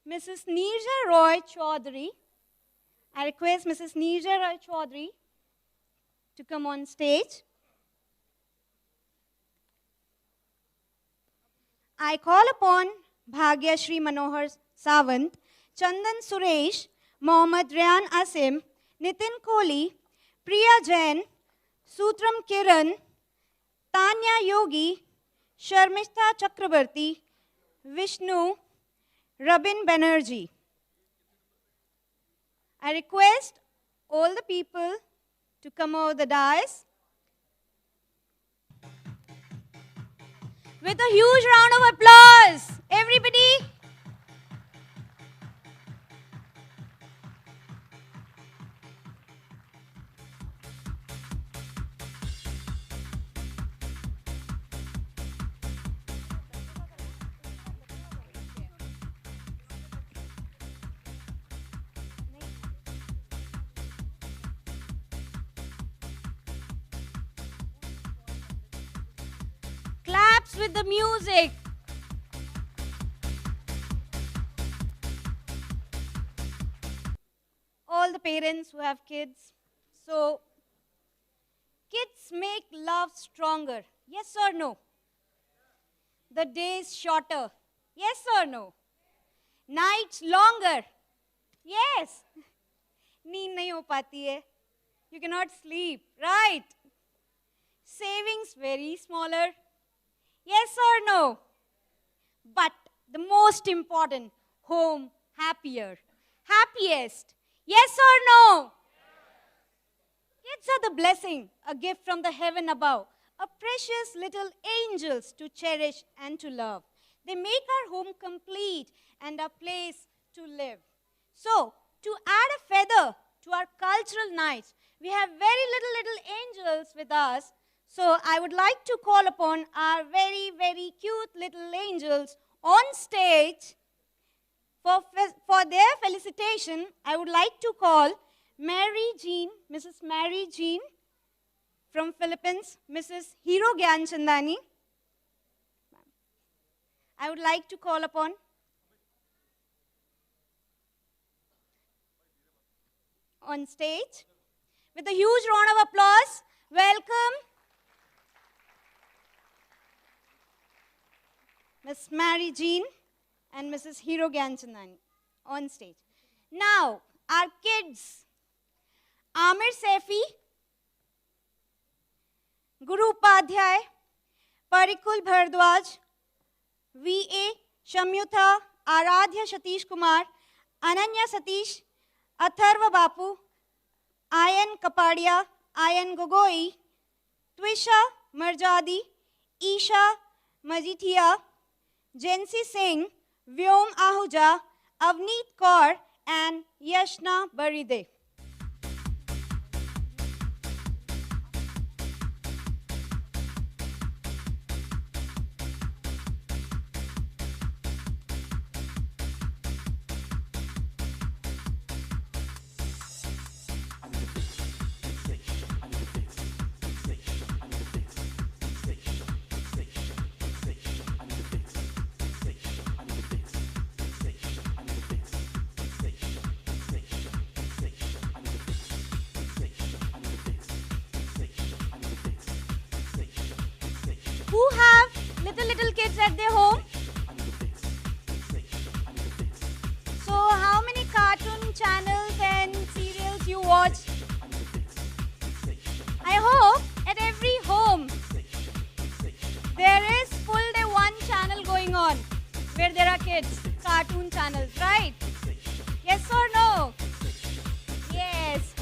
Mrs. Neerja Roy Chaudhary. I request Mrs. Neerja Roy Chaudhary to come on stage. I call upon Bhagya Shri Manohar Sawant, Chandan Suresh, Mohammad Ryan Asim, Nitin Kohli, Priya Jain, Sutram Kiran, Tanya Yogi, Sharmishta Chakrabarti, Vishnu, Rabin Banerjee. I request all the people to come over the dais. With a huge round of applause, everybody. Claps with the music. All the parents who have kids. So, kids make love stronger. Yes or no? The days shorter. Yes or no? Nights longer. Yes. नींद नहीं हो पाती है. You cannot sleep, right? Savings very smaller. Yes or no? But the most important, home happier. Happiest. Yes or no? Kids are the blessing, a gift from the heaven above, a precious little angels to cherish and to love. They make our home complete and a place to live. So, to add a feather to our cultural nights, we have very little angels with us. So, I would like to call upon our very cute little angels on stage. For their felicitation, I would like to call Mary Jean, Mrs. Mary Jean from Philippines, Mrs. Hiro Gyanchandani. I would like to call upon on stage with a huge round of applause. Welcome Ms. Mary Jean and Mrs. Hiro Gyanchandani on stage. Now, our kids, Amir Saifi, Guru Upadhyay, Parikul Bhardwaj, V.A. Shamyutha, Aradhya Satish Kumar, Ananya Satish, Atharva Bapu, Ayan Kapadia, Ayan Gogoi, Twisha Marjadi, Isha Majithia, Jensi Singh, Vyom Ahuja, Avneet Kaur, and Yashna Baride. Who have little kids at their home? So how many cartoon channels and serials you watch? I hope at every home where there are kids, cartoon channels, right? Yes or no? Yes.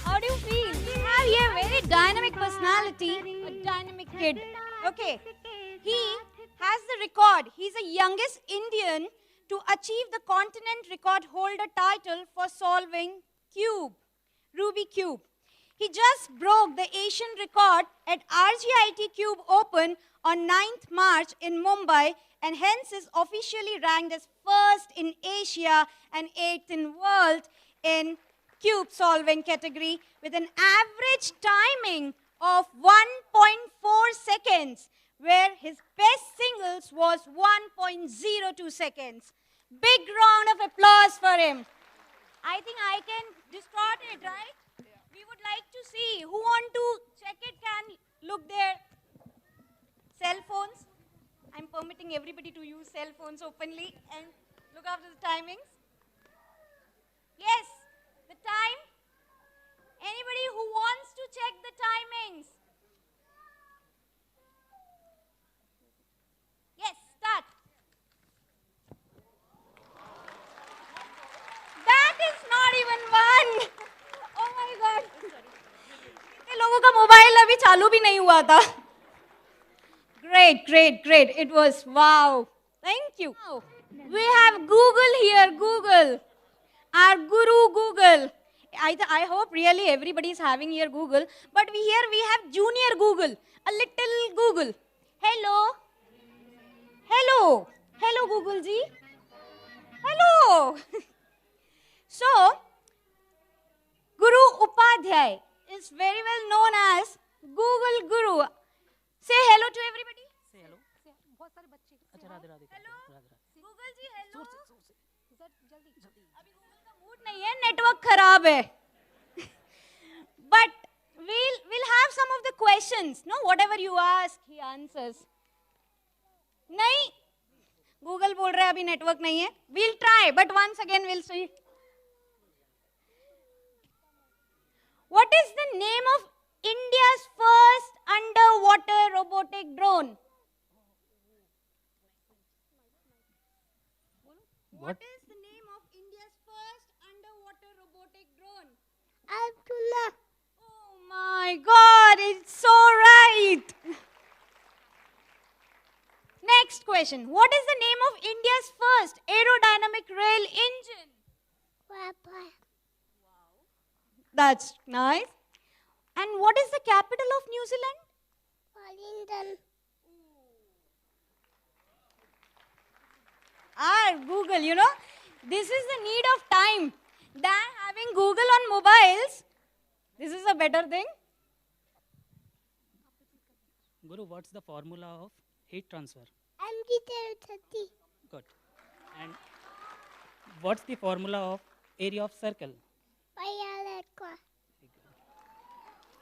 How do you feel? We have here very dynamic personality, a dynamic kid. Okay. He has the record. He's the youngest Indian to achieve the continent record holder title for solving Rubik Cube. He just broke the Asian record at RGIT Cube Open on 9th March in Mumbai and hence is officially ranked as first in Asia and 8th in world in cube solving category with an average timing of 1.4 seconds, where his best singles was 1.02 seconds. Big round of applause for him. I think I can distort it, right? We would like to see. Who want to check it can look their cell phones. I'm permitting everybody to use cell phones openly and look after the timings. Yes, the time. Anybody who wants to check the timings? Yes, start. That is not even one. Oh my God. इतने लोगों का मोबाइल अभी चालू भी नहीं हुआ था. Great, great, great. It was wow. Thank you. We have Google here, Google. Our guru Google. I hope really everybody is having here Google. But here we have junior Google, a little Google. Hello. Hello. Hello, Google ji. Hello. So, Guru Upadhyay is very well known as Google Guru. Say hello to everybody. Say hello. बहुत सारे बच्चे. अच्छा राधे राधे. Hello. Google जी hello. जल्दी. अभी Google का मूड नहीं है, नेटवर्क खराब है. But we'll have some of the questions. No, whatever you ask, he answers. नहीं, Google बोल रहा है अभी नेटवर्क नहीं है. We'll try, but once again we'll see. What is the name of India's first underwater robotic drone? What is the name of India's first underwater robotic drone? Abdullah. Oh my God, it's so right. Next question. What is the name of India's first aerodynamic rail engine? Papa. That's nice. And what is the capital of New Zealand? Wellington. Google, you know, this is the need of time. Than having Google on mobiles, this is a better thing. Guru, what's the formula of heat transfer? MG30. Good. And what's the formula of area of circle? Payalekwa.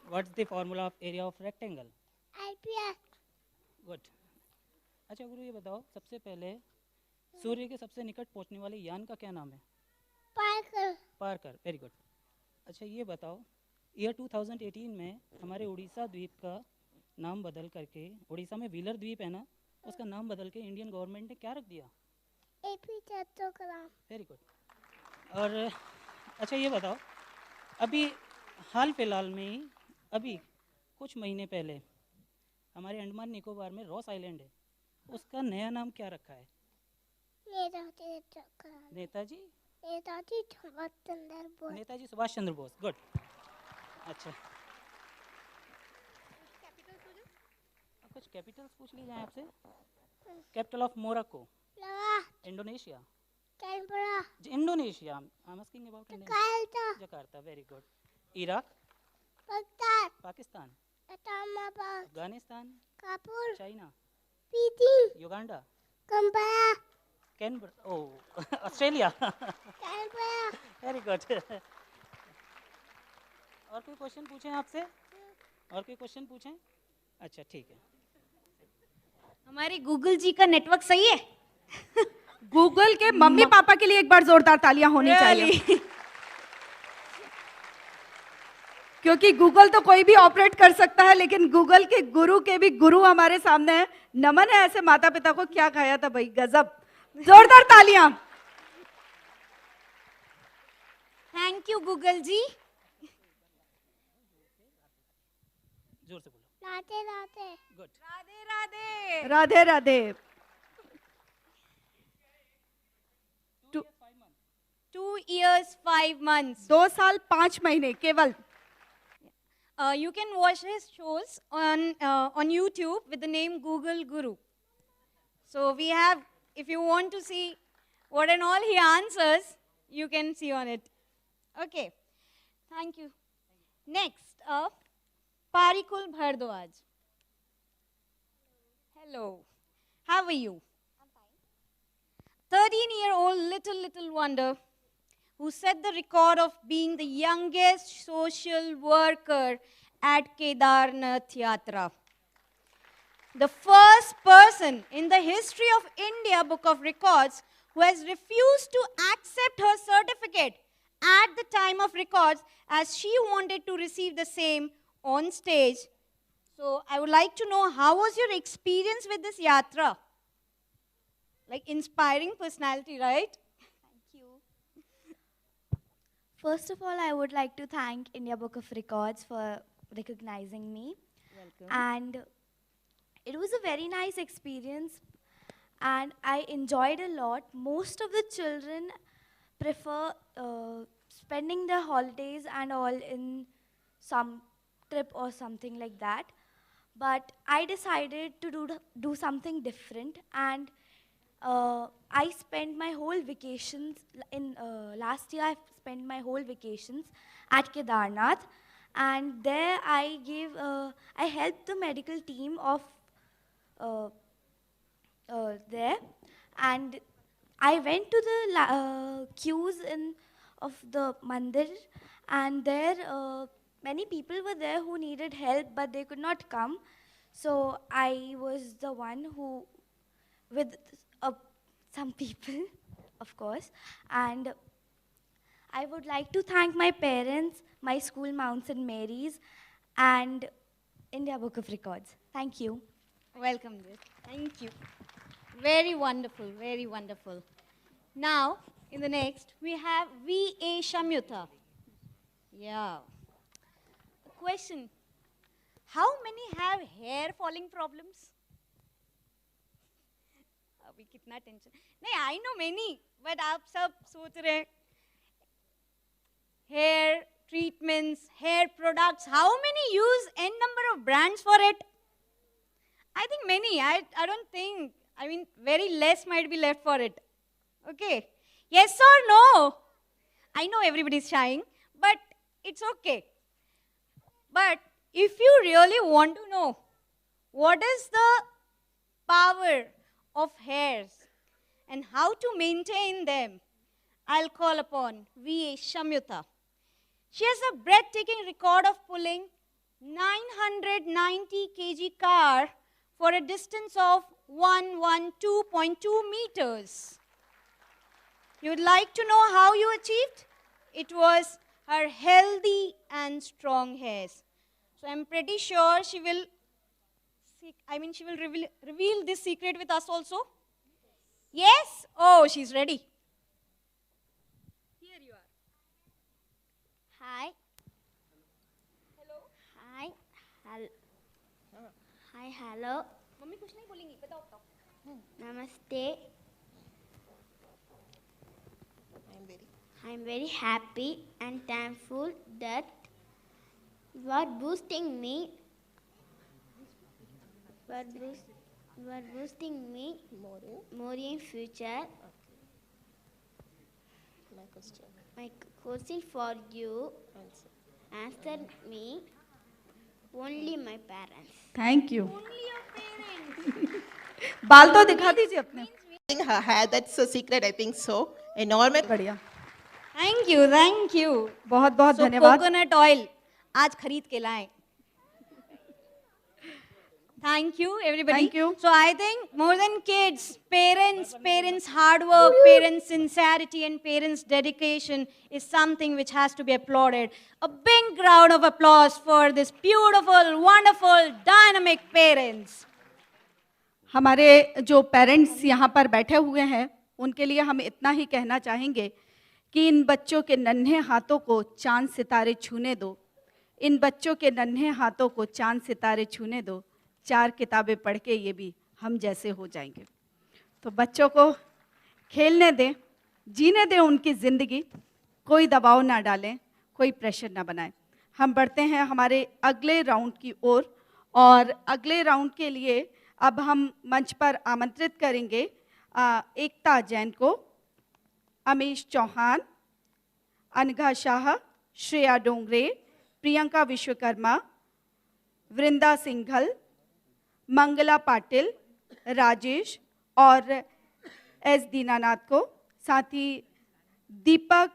What's the formula of area of rectangle? IPS. Good. अच्छा गुरु ये बताओ, सबसे पहले सूर्य के सबसे निकट पहुंचने वाले यान का क्या नाम है? पार्कर. Very good. अच्छा ये बताओ, ईयर 2018 में हमारे उड़ीसा द्वीप का नाम बदल करके, उड़ीसा में व्हीलर द्वीप है ना, उसका नाम बदल के इंडियन गवर्नमेंट ने क्या रख दिया? APJ कलाम. Very good. और अच्छा ये बताओ, अभी हाल फिलहाल में ही अभी कुछ महीने पहले हमारे अंडमान निकोबार में रॉस आइलैंड है, उसका नया नाम क्या रखा है? नेताजी सुभाष चंद्र बोस. गुड. अच्छा कुछ कैपिटल्स पूछ ली जाए आपसे. Capital of Morocco. Indonesia. Indonesia. I am asking about Jakarta. Very good. Iraq. Pakistan. Afghanistan. China. Uganda. Canberra. Oh Australia. Very good. और कोई क्वेश्चन पूछें आपसे? और कोई क्वेश्चन पूछें? अच्छा ठीक है. हमारी गूगल जी का नेटवर्क सही है. गूगल के मम्मी पापा के लिए एक बार जोरदार तालियां होनी चाहिए, क्योंकि गूगल तो कोई भी ऑपरेट कर सकता है, लेकिन गूगल के गुरु के भी गुरु हमारे सामने हैं। नमन है ऐसे माता पिता को, क्या खाया था भाई, गजब, जोरदार तालियां। थैंक यू गूगल जी। जोर से बोलो। Radhe Radhe. Good. Radhe Radhe. Radhe Radhe. 2 years 5 months। 2 साल 5 महीने केवल। You can watch his shows on YouTube with the name Google Guru. So we have, if you want to see what and all he answers, you can see on it. Okay, thank you. Next up, Parikul Bhardwaj. Hello, how are you? I'm fine. 13-year-old little wonder who set the record of being the youngest social worker at Kedarnath Yatra. The first person in the history of India Book of Records who has refused to accept her certificate at the time of records, as she wanted to receive the same on stage. So I would like to know, how was your experience with this yatra? Like inspiring personality, right? First of all, I would like to thank India Book of Records for recognizing me. Welcome. And it was a very nice experience and I enjoyed a lot. Most of the children prefer spending their holidays and all in some trip or something like that. But I decided to do something different, and I spent my whole vacations in last year. I spent my whole vacations at Kedarnath, and there I helped the medical team of there, and I went to the queues of the mandir, and there many people were there who needed help, but they could not come. So I was the one who, with some people, of course, and I would like to thank my parents, my school, Mount St. Mary's, and India Book of Records. Thank you. Welcome, dear. Thank you. Very wonderful, very wonderful. Now, in the next, we have V.A. Shamyuta. Yeah. A question. How many have hair falling problems? अभी कितना टेंशन नहीं, I know many, but आप सब सोच रहे hair treatments, hair products, how many use n number of brands for it? I think many. I don't think, I mean, very less might be left for it. Okay. Yes or no? I know everybody's shying, but it's okay. But if you really want to know what is the power of hairs and how to maintain them, I'll call upon V.A. Shamyuta. She has a breathtaking record of pulling 990 kg car for a distance of 112.2 meters. You would like to know how you achieved? It was her healthy and strong hairs. So I'm pretty sure she will reveal this secret with us also. Yes? Oh, she's ready. Here you are. Hi. Hello. Hi. Hi, hello. Mummy कुछ नहीं बोलेंगी, बताओ. Namaste. I'm very happy and thankful that you are boosting me. You are boosting me more in future. My question for you. Answer me. Only my parents. Thank you. Only your parents. बाल तो दिखा दीजिए अपने. Her hair, that's a secret, I think so. Enormous. बढ़िया. Thank you, thank you. बहुत बहुत So धन्यवाद. coconut oil आज खरीद के लाएं. Thank you, everybody. Thank you. So I think more than kids, parents' hard work, parents' sincerity, and parents' dedication is something which has to be applauded. A big round of applause for this beautiful, wonderful, dynamic parents. हमारे जो पेरेंट्स यहाँ पर बैठे हुए हैं उनके लिए हम इतना ही कहना चाहेंगे कि इन बच्चों के नन्हे हाथों को चांद सितारे छूने दो, इन बच्चों के नन्हे हाथों को चांद सितारे छूने दो, 4 किताबें पढ़ के ये भी हम जैसे हो जाएंगे। तो बच्चों को खेलने दें, जीने दें उनकी ज़िंदगी, कोई दबाव ना डालें, कोई प्रेशर ना बनाएं। हम बढ़ते हैं हमारे अगले राउंड की ओर और अगले राउंड के लिए अब हम मंच पर आमंत्रित करेंगे एकता जैन को, अमीश चौहान, अनघा शाह, श्रेया डोंगरे, प्रियंका विश्वकर्मा, वृंदा सिंघल, मंगला पाटिल, राजेश और एस दीनानाथ को, साथ ही दीपक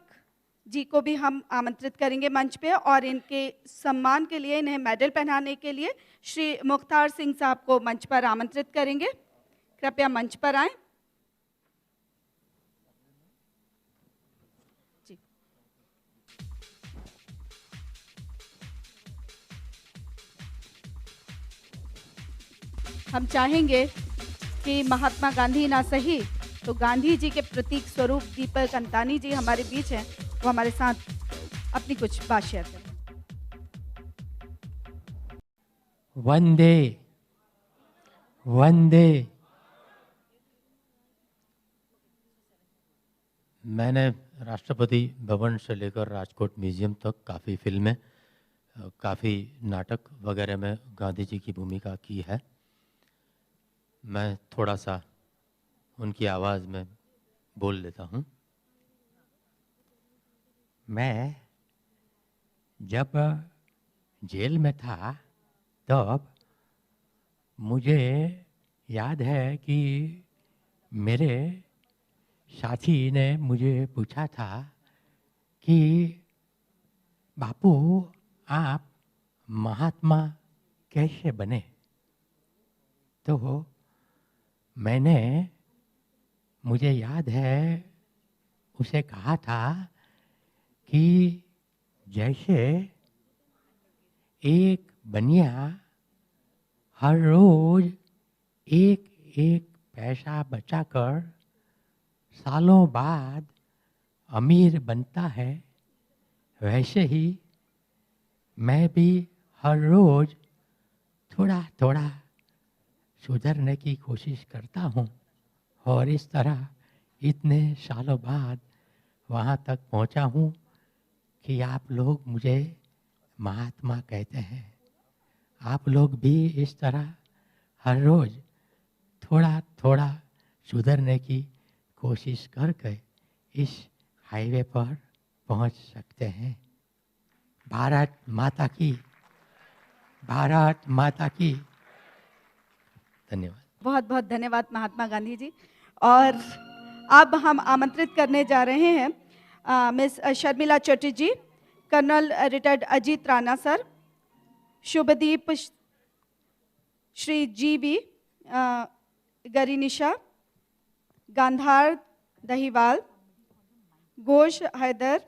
जी को भी हम आमंत्रित करेंगे मंच पे और इनके सम्मान के लिए, इन्हें मेडल पहनाने के लिए श्री मुख्तार सिंह साहब को मंच पर आमंत्रित करेंगे। कृपया मंच पर आएं। जी। हम चाहेंगे कि महात्मा गांधी ना सही तो गांधी जी के प्रतीक स्वरूप दीपक अंतानी जी हमारे बीच हैं, वो हमारे साथ अपनी कुछ बात शेयर करें। वंदे वंदे। मैंने राष्ट्रपति भवन से लेकर राजकोट म्यूजियम तक काफ़ी फिल्में, काफ़ी नाटक वगैरह में गांधी जी की भूमिका की है। मैं थोड़ा सा उनकी आवाज़ में बोल लेता हूँ। मैं जब जेल में था तब मुझे याद है कि मेरे साथी ने मुझे पूछा था कि बापू आप महात्मा कैसे बने, तो मुझे याद है उसे कहा था कि जैसे एक बनिया हर रोज एक एक पैसा बचाकर सालों बाद अमीर बनता है, वैसे ही मैं भी हर रोज थोड़ा थोड़ा सुधरने की कोशिश करता हूँ और इस तरह इतने सालों बाद वहाँ तक पहुँचा हूँ कि आप लोग मुझे महात्मा कहते हैं। आप लोग भी इस तरह हर रोज़ थोड़ा थोड़ा सुधरने की कोशिश करके इस हाईवे पर पहुंच सकते हैं। भारत माता की, भारत माता की। धन्यवाद। बहुत बहुत धन्यवाद महात्मा गांधी जी। और अब हम आमंत्रित करने जा रहे हैं Miss Sharmila Chatterjee, colonel retired Ajit Rana sir, Shubhdeep Shri G B Garinisha, Gandhar Dahiwal, Ghosh Haider,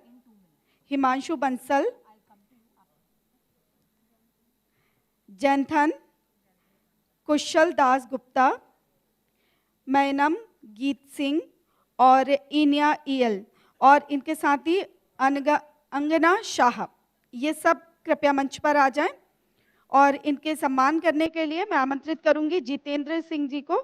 Himanshu Bansal, Jonathan, Kushal Das Gupta, मैनम गीत सिंह और इनिया ईएल और इनके साथ ही अंगना शाह, ये सब कृपया मंच पर आ जाएं। और इनके सम्मान करने के लिए मैं आमंत्रित करूंगी जितेंद्र सिंह जी को।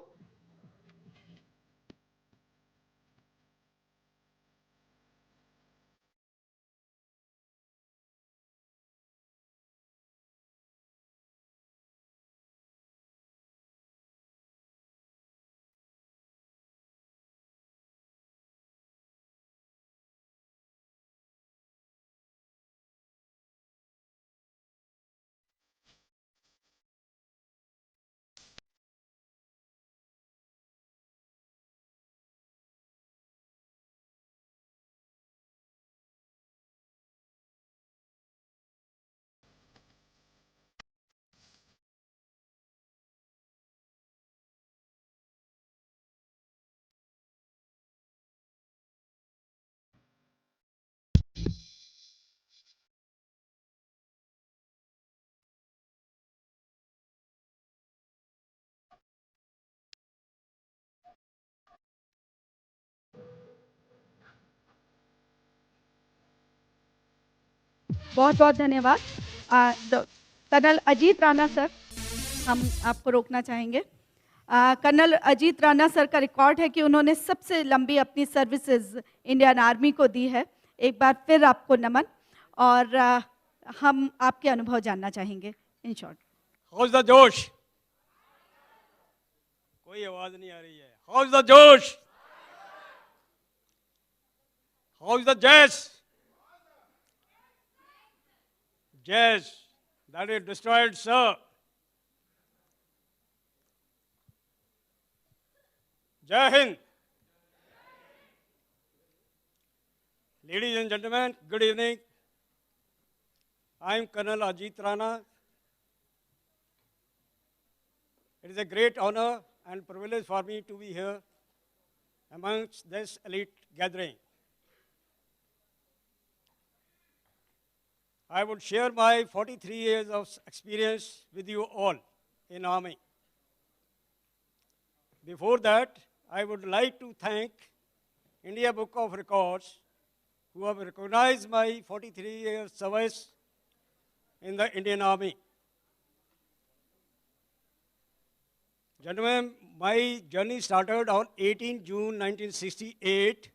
बहुत बहुत धन्यवाद। कर्नल अजीत राणा सर, हम आपको रोकना चाहेंगे। कर्नल अजीत राणा सर का रिकॉर्ड है कि उन्होंने सबसे लंबी अपनी सर्विसेज इंडियन आर्मी को दी है। एक बार फिर आपको नमन, और हम आपके अनुभव जानना चाहेंगे इन शॉर्ट। हाउस द जोश, कोई आवाज नहीं आ रही है। हाउस द जोश, हाउस द जैस, जैस that is destroyed, sir. Jai Hind. Ladies and gentlemen, good evening. I am Colonel Ajit Rana. It is a great honor and privilege for me to be here amongst this elite gathering. I would share my 43 years of experience with you all in Army. Before that, I would like to thank India Book of Records, who have recognized my 43 years service in the Indian Army. Gentlemen, my journey started on 18 June 1968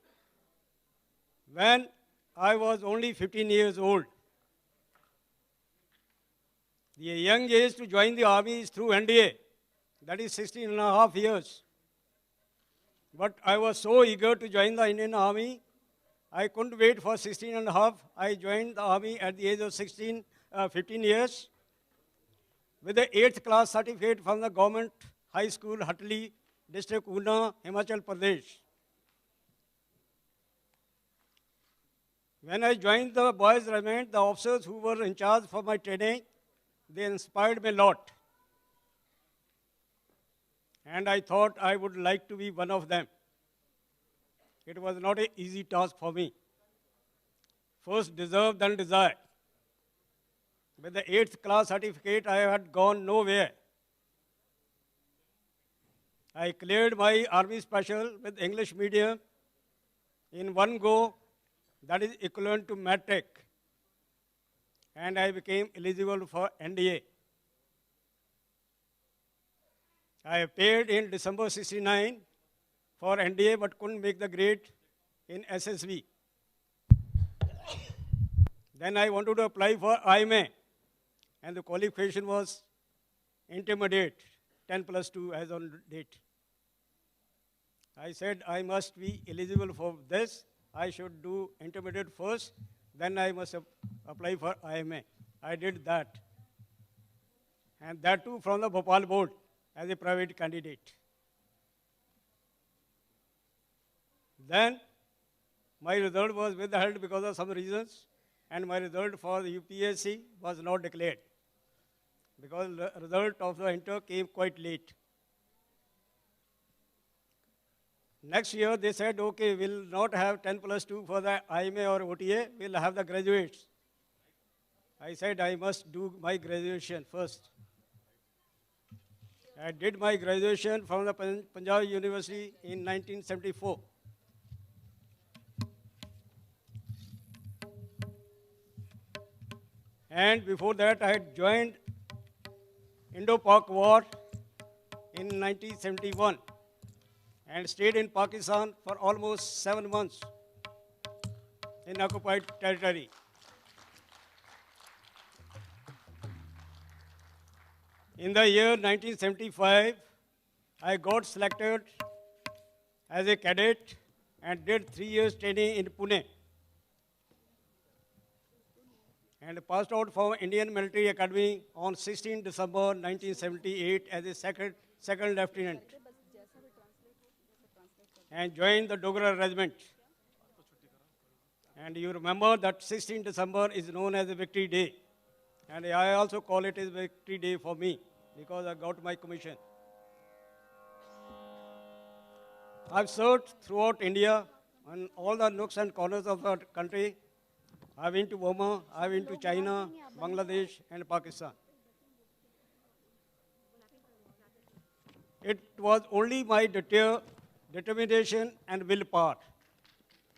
when I was only 15 years old. The young age to join the army is through NDA, that is 16 and a half years. But I was so eager to join the Indian Army, I couldn't wait for 16 and a half. I joined the army at the age of 15 years with the 8th class certificate from the government high school, Hatli, district Una, Himachal Pradesh. When I joined the boys' regiment, the officers who were in charge for my training, they inspired me a lot. And I thought I would like to be one of them. It was not an easy task for me. First deserve, then desire. With the 8th class certificate, I had gone nowhere. I cleared my Army Special with English medium in one go, that is equivalent to matric. And I became eligible for NDA. I appeared in December 69 for NDA but couldn't make the grade in SSB. Then I wanted to apply for IMA and the qualification was intermediate, 10+2 as on date. I said I must be eligible for this. I should do intermediate first, then I must apply for IMA. I did that. And that too from the Bhopal board as a private candidate. Then my result was withheld because of some reasons, and my result for the UPSC was not declared because the result of the inter came quite late. Next year, they said, okay, we'll not have 10+2 for the IMA or OTA, we'll have the graduates. I said, I must do my graduation first. I did my graduation from the Punjab University in 1974. And before that, I had joined Indo-Pak War in 1971. And stayed in Pakistan for almost 7 months in occupied territory. In the year 1975, I got selected as a cadet and did 3 years training in Pune. And passed out from Indian Military Academy on 16 December 1978 as a second lieutenant. And joined the Dogra Regiment. And you remember that 16 December is known as a Victory Day. And I also call it a Victory Day for me because I got my commission. I've served throughout India and all the nooks and corners of the country. I've been to Burma, I've been to China, Bangladesh, and Pakistan. It was only my determination and willpower,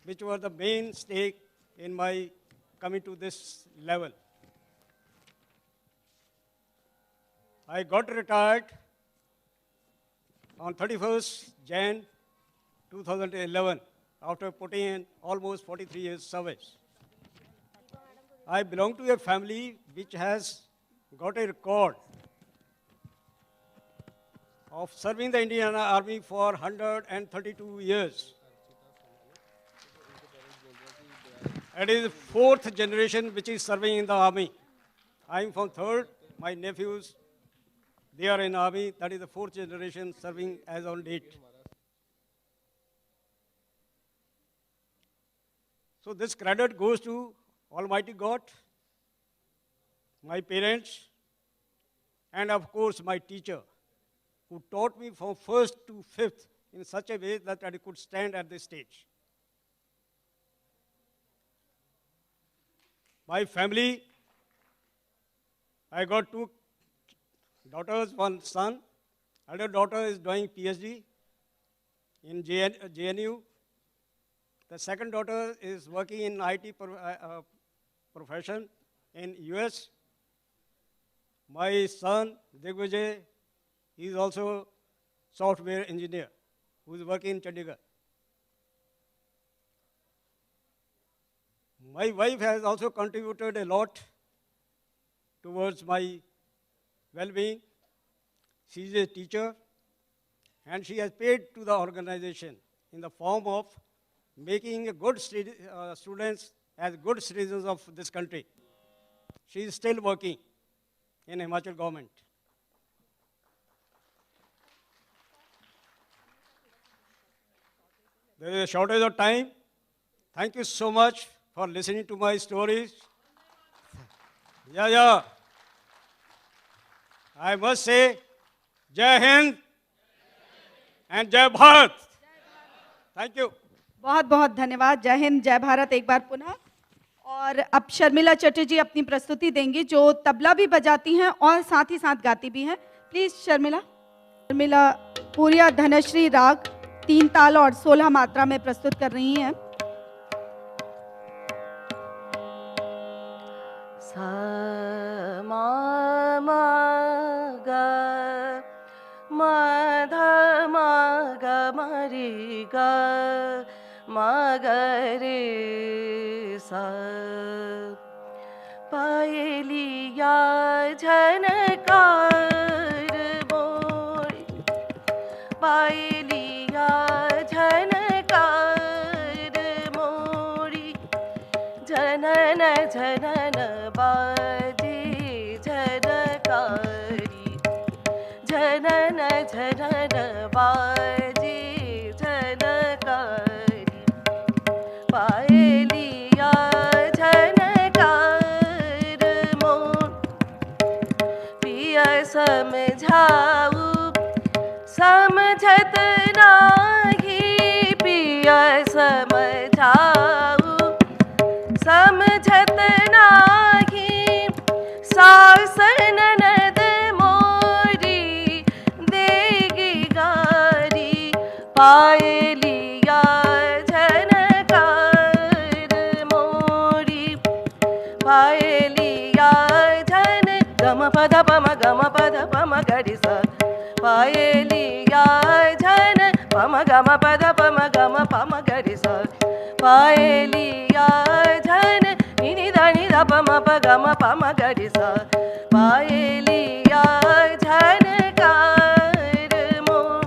which were the main stake in my coming to this level. I got retired on 31st Jan 2011 after putting in almost 43 years service. I belong to a family which has got a record of serving the Indian Army for 132 years. It is the fourth generation which is serving in the army. I am from third. My nephews, they are in army. That is the fourth generation serving as on date. So this credit goes to Almighty God, my parents, and of course my teacher, who taught me from first to fifth in such a way that I could stand at this stage. My family, I got two daughters, one son. Elder daughter is doing PhD in JNU. The second daughter is working in IT profession in US. My son, Digvijay, he is also software engineer who is working in Chandigarh. My wife has also contributed a lot towards my well-being. She is a teacher, and she has paid to the organization in the form of making a good students as good citizens of this country. She is still working in Himachal government. There is a shortage of time. Thank you so much for listening to my stories. Yeah. I must say, Jai Hind and Jai Bharat. Thank you. बहुत बहुत धन्यवाद। जय हिंद, जय भारत एक बार पुनः। और अब शर्मिला चटर्जी अपनी प्रस्तुति देंगी, जो तबला भी बजाती हैं और साथ ही साथ गाती भी हैं। प्लीज शर्मिला। शर्मिला पूरिया धनश्री राग 3 ताल और 16 मात्रा में प्रस्तुत कर रही हैं। सा मा मा गा मा धा मा गा मा रे गा मा गा रे सा पायलिया झनकार बोल पायलिया झनकार मोरी झनन झनन बाजे झनकारी झनन झनन बाजे झनकारी पायलिया झनकार मोर पिया समझाऊ समझत नाही पिया समझाऊ समझत नाही सास ननद मोरी देगी गारी पायलिया झनकार मोरी पायलिया झन गम पद पम गरि सा पायलिया झन पम गम गरि सा पायलिया झन निनि ध पम गरि सा पायलिया झनकार मोर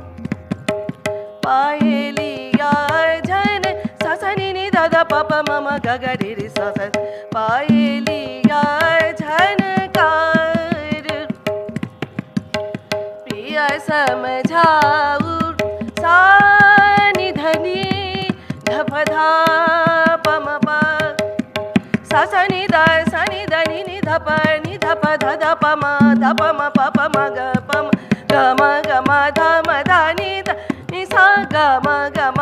पायलिया झन सा सा नि ध प म गरि रि सा पायलिया झनकार प्रिय समझाऊ सा नि धनि धपधा पम प सा सा नि ध नि धप ध ध प म प म ग म ध म ध नि सा ग म ध म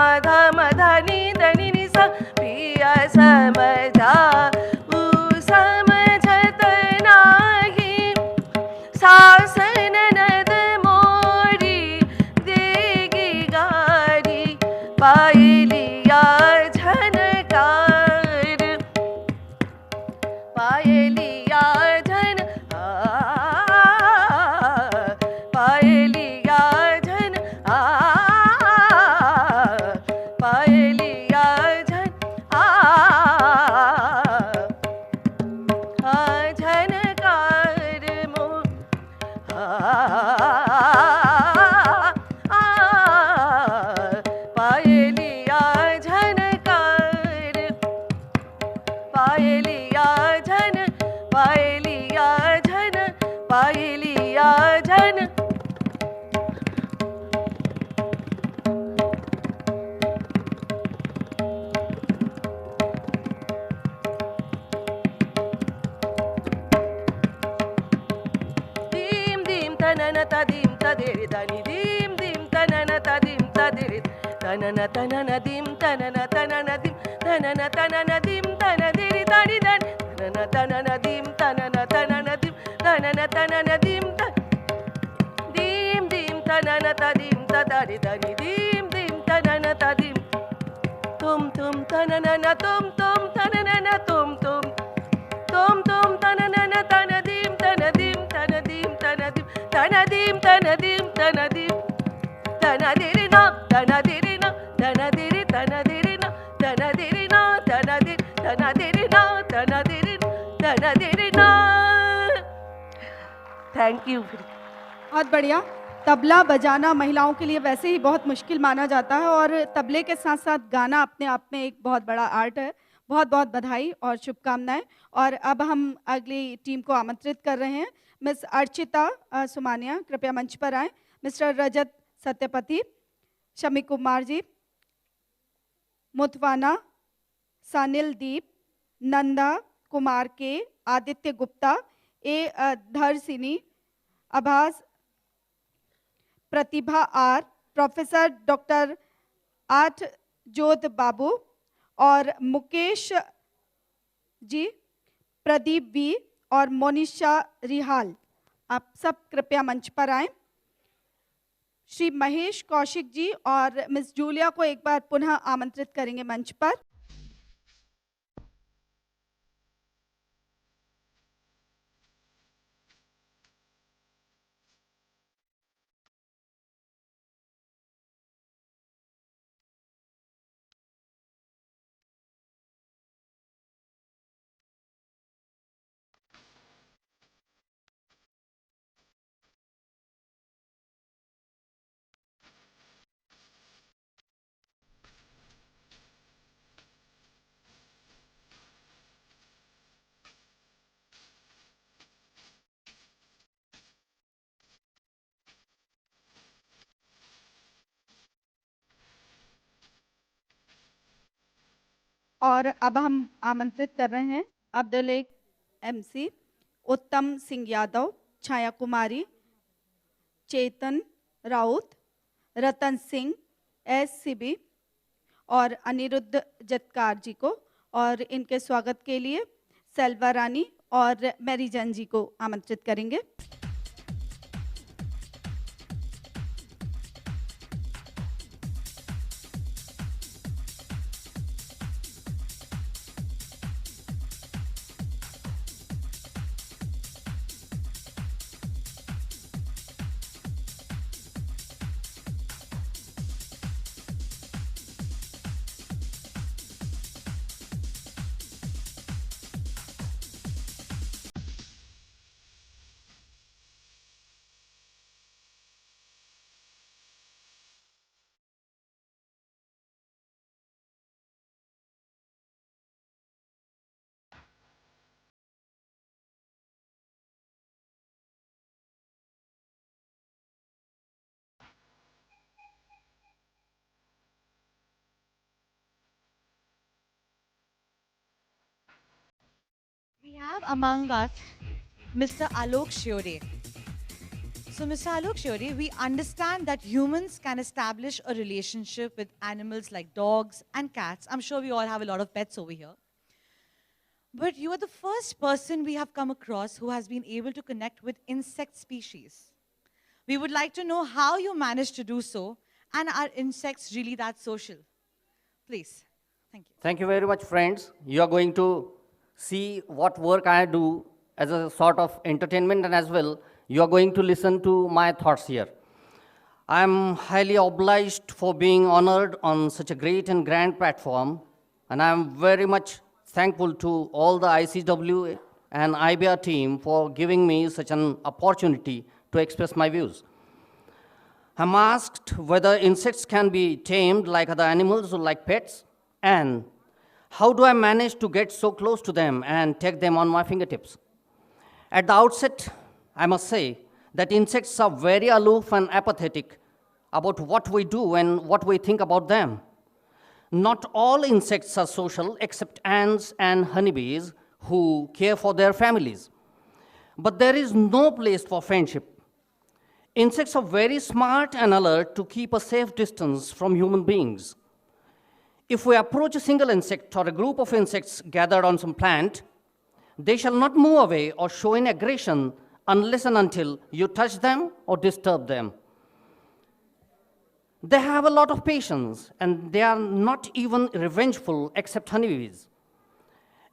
ध नि सा पिया समझाऊ समझत नाही सास ननद मोरी देगी गारी पायलिया झनकार पायलिया झन पायलिया झन पायलिया झन झनकार मो पायलिया झनकार पायलिया झन पायलिया झन पायलिया झन दीम दीम तनन तदीम तदेरि दनि दीम दीम तनन तदीम तदेरि तनन तनन दीम तनन तनन दीम तनन तनन दीम तनदेरि दनि दनि तनन तनन दीम तनन तनन दीम तनन तनन दीम दीम दीम तनन तदीम तदरि दनि दीम दीम तनन तदीम तुम तनन तुम तनन तुम तनन तनदीम तनदीम तनदीम तनदीम तनदीम तनदीम तनदीम तनदिरि ना तनदिरि ना तनदिरि तनदिरि ना तनदिरि ना तनदिरि तनदिरि ना तनदिरि तनदिरि ना थैंक यू। बहुत बढ़िया। तबला बजाना महिलाओं के लिए वैसे ही बहुत मुश्किल माना जाता है और तबले के साथ साथ गाना अपने आप में एक बहुत बड़ा आर्ट है। बहुत बहुत बधाई और शुभकामनाएं। और अब हम अगली टीम को आमंत्रित कर रहे हैं। मिस अर्चिता सुमानिया कृपया मंच पर आएं। मिस्टर रजत सत्यपति, शमी कुमार जी, मुथवाना, सानिल दीप, नंदा कुमार के, आदित्य गुप्ता, ए धरसिनी, आभास, प्रतिभा आर, प्रोफेसर डॉक्टर आठ जोत बाबू और मुकेश जी, प्रदीप वी और मोनिशा रिहाल। आप सब कृपया मंच पर आएं। श्री महेश कौशिक जी और मिस जूलिया को एक बार पुनः आमंत्रित करेंगे मंच पर। और अब हम आमंत्रित कर रहे हैं अब्दुल MC, उत्तम सिंह यादव, छाया कुमारी, चेतन राउत, रतन सिंह, SCB और अनिरुद्ध जतकार जी को, और इनके स्वागत के लिए सेल्वा रानी और मैरीजन जी को आमंत्रित करेंगे। We have among us Mr. Alok Shiore. So, Mr. Alok Shiore, we understand that humans can establish a relationship with animals like dogs and cats. I'm sure we all have a lot of pets over here. But you are the first person we have come across who has been able to connect with insect species. We would like to know how you managed to do so, and are insects really that social? Please. Thank you. Thank you very much, friends. You are going to see what work I do as a sort of entertainment, and as well, you are going to listen to my thoughts here. I am highly obliged for being honored on such a great and grand platform, and I am very much thankful to all the ICW and IBR team for giving me such an opportunity to express my views. I'm asked whether insects can be tamed like other animals or like pets, and how do I manage to get so close to them and take them on my fingertips? At the outset, I must say that insects are very aloof and apathetic about what we do and what we think about them. Not all insects are social except ants and honeybees who care for their families. But there is no place for friendship. Insects are very smart and alert to keep a safe distance from human beings. If we approach a single insect or a group of insects gathered on some plant, they shall not move away or show any aggression unless and until you touch them or disturb them. They have a lot of patience, and they are not even revengeful except honeybees.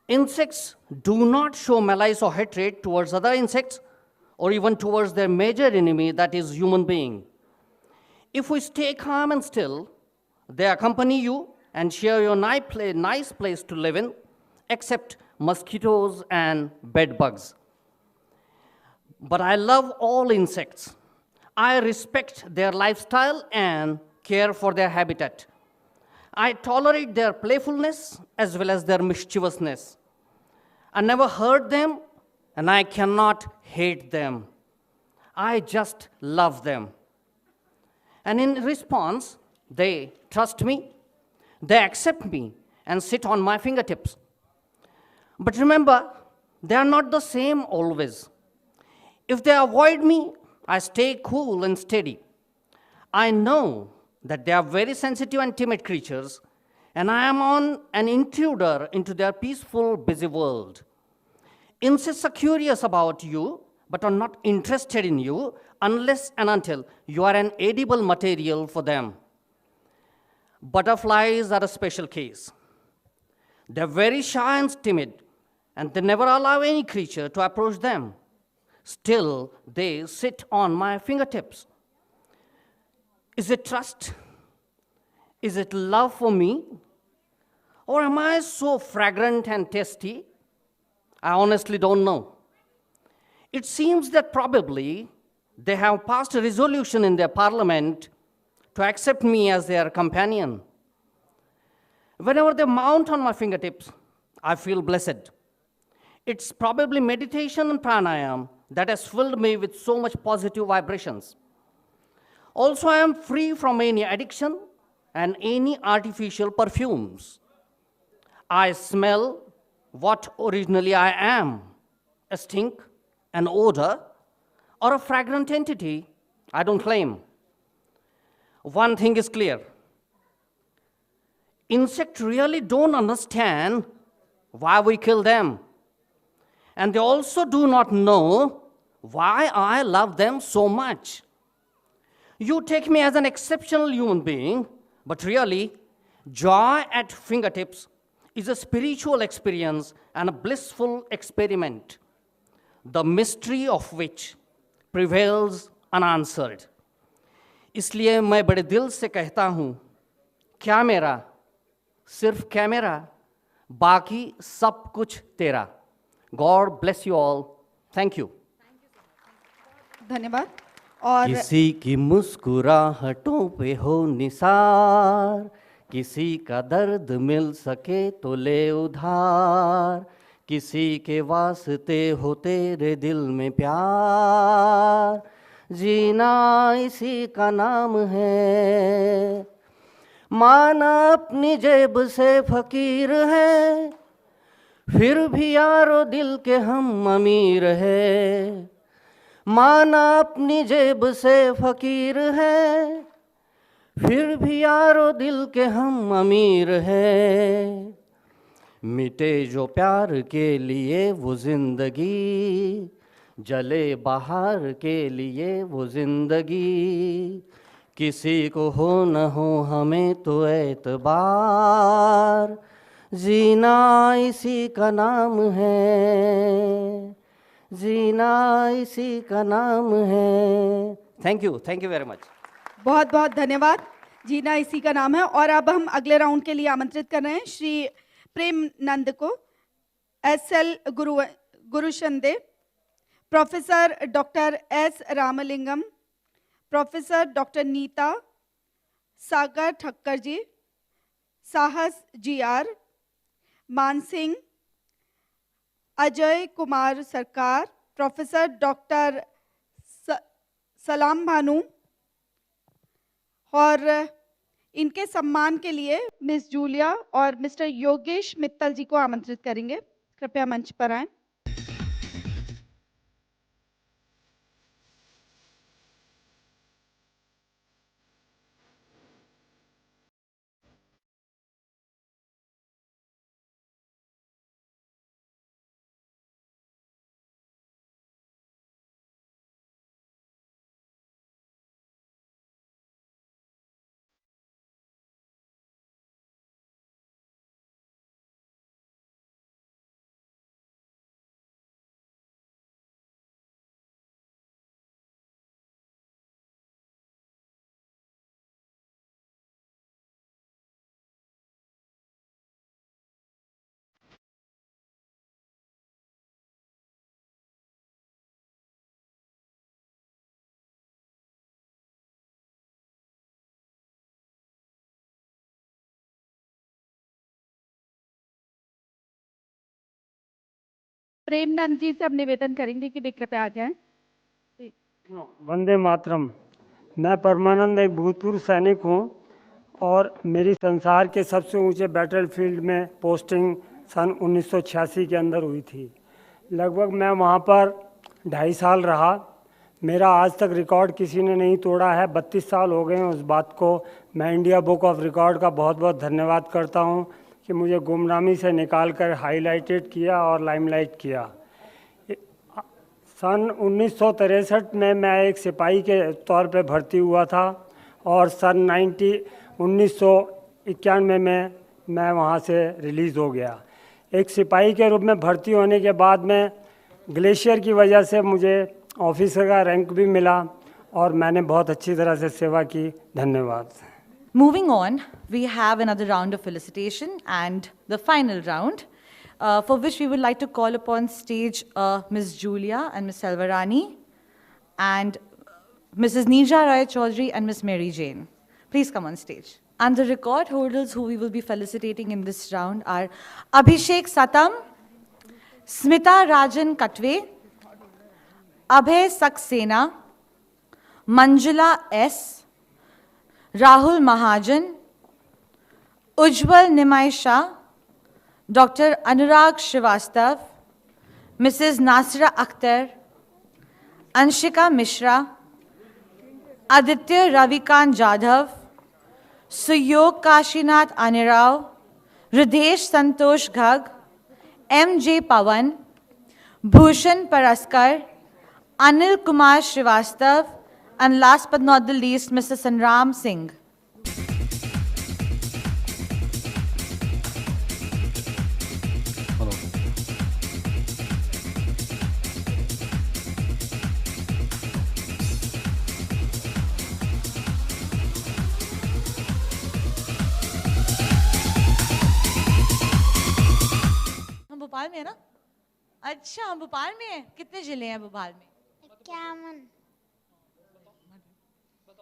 Insects do not show malice or hatred towards other insects or even towards their major enemy, that is human being. If we stay calm and still, they accompany you and share your nice place to live in, except mosquitoes and bed bugs. But I love all insects. I respect their lifestyle and care for their habitat. I tolerate their playfulness as well as their mischievousness. I never hurt them, and I cannot hate them. I just love them. And in response, they trust me, they accept me, and sit on my fingertips. But remember, they are not the same always. If they avoid me, I stay cool and steady. I know that they are very sensitive and timid creatures, and I am an intruder into their peaceful, busy world. Insects are curious about you, but are not interested in you unless and until you are an edible material for them. Butterflies are a special case. They're very shy and timid, and they never allow any creature to approach them. Still, they sit on my fingertips. Is it trust? Is it love for me? Or am I so fragrant and tasty? I honestly don't know. It seems that probably they have passed a resolution in their parliament to accept me as their companion. Whenever they mount on my fingertips, I feel blessed. It's probably meditation and pranayam that has filled me with so much positive vibrations. Also, I am free from any addiction and any artificial perfumes. I smell what originally I am, a stink, an odor, or a fragrant entity I don't claim. One thing is clear. Insects really don't understand why we kill them. And they also do not know why I love them so much. You take me as an exceptional human being, but really, joy at fingertips is a spiritual experience and a blissful experiment, the mystery of which prevails unanswered. इसलिए मैं बड़े दिल से कहता हूँ, क्या मेरा, सिर्फ कैमरा, बाकी सब कुछ तेरा. God bless you all. Thank you. धन्यवाद. और किसी की मुस्कुराहटों पे हो निसार, किसी का दर्द मिल सके तो ले उधार, किसी के वास्ते हो तेरे दिल में प्यार, जीना इसी का नाम है. माना अपनी जेब से फकीर है, फिर भी यारो दिल के हम अमीर है. माना अपनी जेब से फकीर है, फिर भी यारो दिल के हम अमीर है. मिटे जो प्यार के लिए वो जिंदगी, जले बाहर के लिए वो जिंदगी, किसी को हो न हो हमें तो एतबार, जीना इसी का नाम है, जीना इसी का नाम है। Thank you very much. बहुत बहुत धन्यवाद। जीना इसी का नाम है। और अब हम अगले राउंड के लिए आमंत्रित कर रहे हैं श्री प्रेम नंद को, SL Gurushande, professor doctor S Ramalingam, professor doctor Neeta, Sagar Thakkar ji, Sahas GR, Mansingh, Ajay Kumar सरकार, प्रोफेसर डॉक्टर सलाम भानु, और इनके सम्मान के लिए मिस जूलिया और मिस्टर योगेश मित्तल जी को आमंत्रित करेंगे। कृपया मंच पर आएं। प्रेमनंद जी से हम निवेदन करेंगे कि वे कृपया आ जाएं। वंदे मातरम। मैं परमानंद एक भूतपूर्व सैनिक हूँ और मेरी संसार के सबसे ऊंचे बैटलफील्ड में पोस्टिंग सन 1986 के अंदर हुई थी। लगभग मैं वहाँ पर 2.5 साल रहा। मेरा आज तक रिकॉर्ड किसी ने नहीं तोड़ा है। 32 साल हो गए हैं उस बात को। मैं इंडिया बुक ऑफ रिकॉर्ड का बहुत बहुत धन्यवाद करता हूँ कि मुझे गुमनामी से निकाल कर हाईलाइटेड किया और लाइमलाइट किया। सन 1963 में मैं एक सिपाही के तौर पे भर्ती हुआ था और सन 1991 में मैं वहाँ से रिलीज़ हो गया। एक सिपाही के रूप में भर्ती होने के बाद में ग्लेशियर की वजह से मुझे ऑफिसर का रैंक भी मिला और मैंने बहुत अच्छी तरह से सेवा की। धन्यवाद। Moving on, we have another round of felicitation and the final round, for which we would like to call upon stage Ms. Julia and Ms. Selvarani and Mrs. Neerja Rai Chaudhary and Ms. Mary Jane. Please come on stage. And the record holders who we will be felicitating in this round are Abhishek Satam, Smita Rajan Katve, Abhay Saxena, Manjula S, Rahul Mahajan, Ujjwal Nimai Shah, Dr. Anurag Srivastav, Mrs. Nasra Akhtar, Anshika Mishra, Aditya Ravikant Jadhav, Suyog Kashinath Anirao, Hridesh Santosh Ghag, M.J. Pawan, Bhushan Paraskar, Anil Kumar Srivastav, and last but not the least, Mr. Sanram Singh. हम भोपाल में है ना? अच्छा, हम भोपाल में हैं। कितने जिले हैं भोपाल में? 51।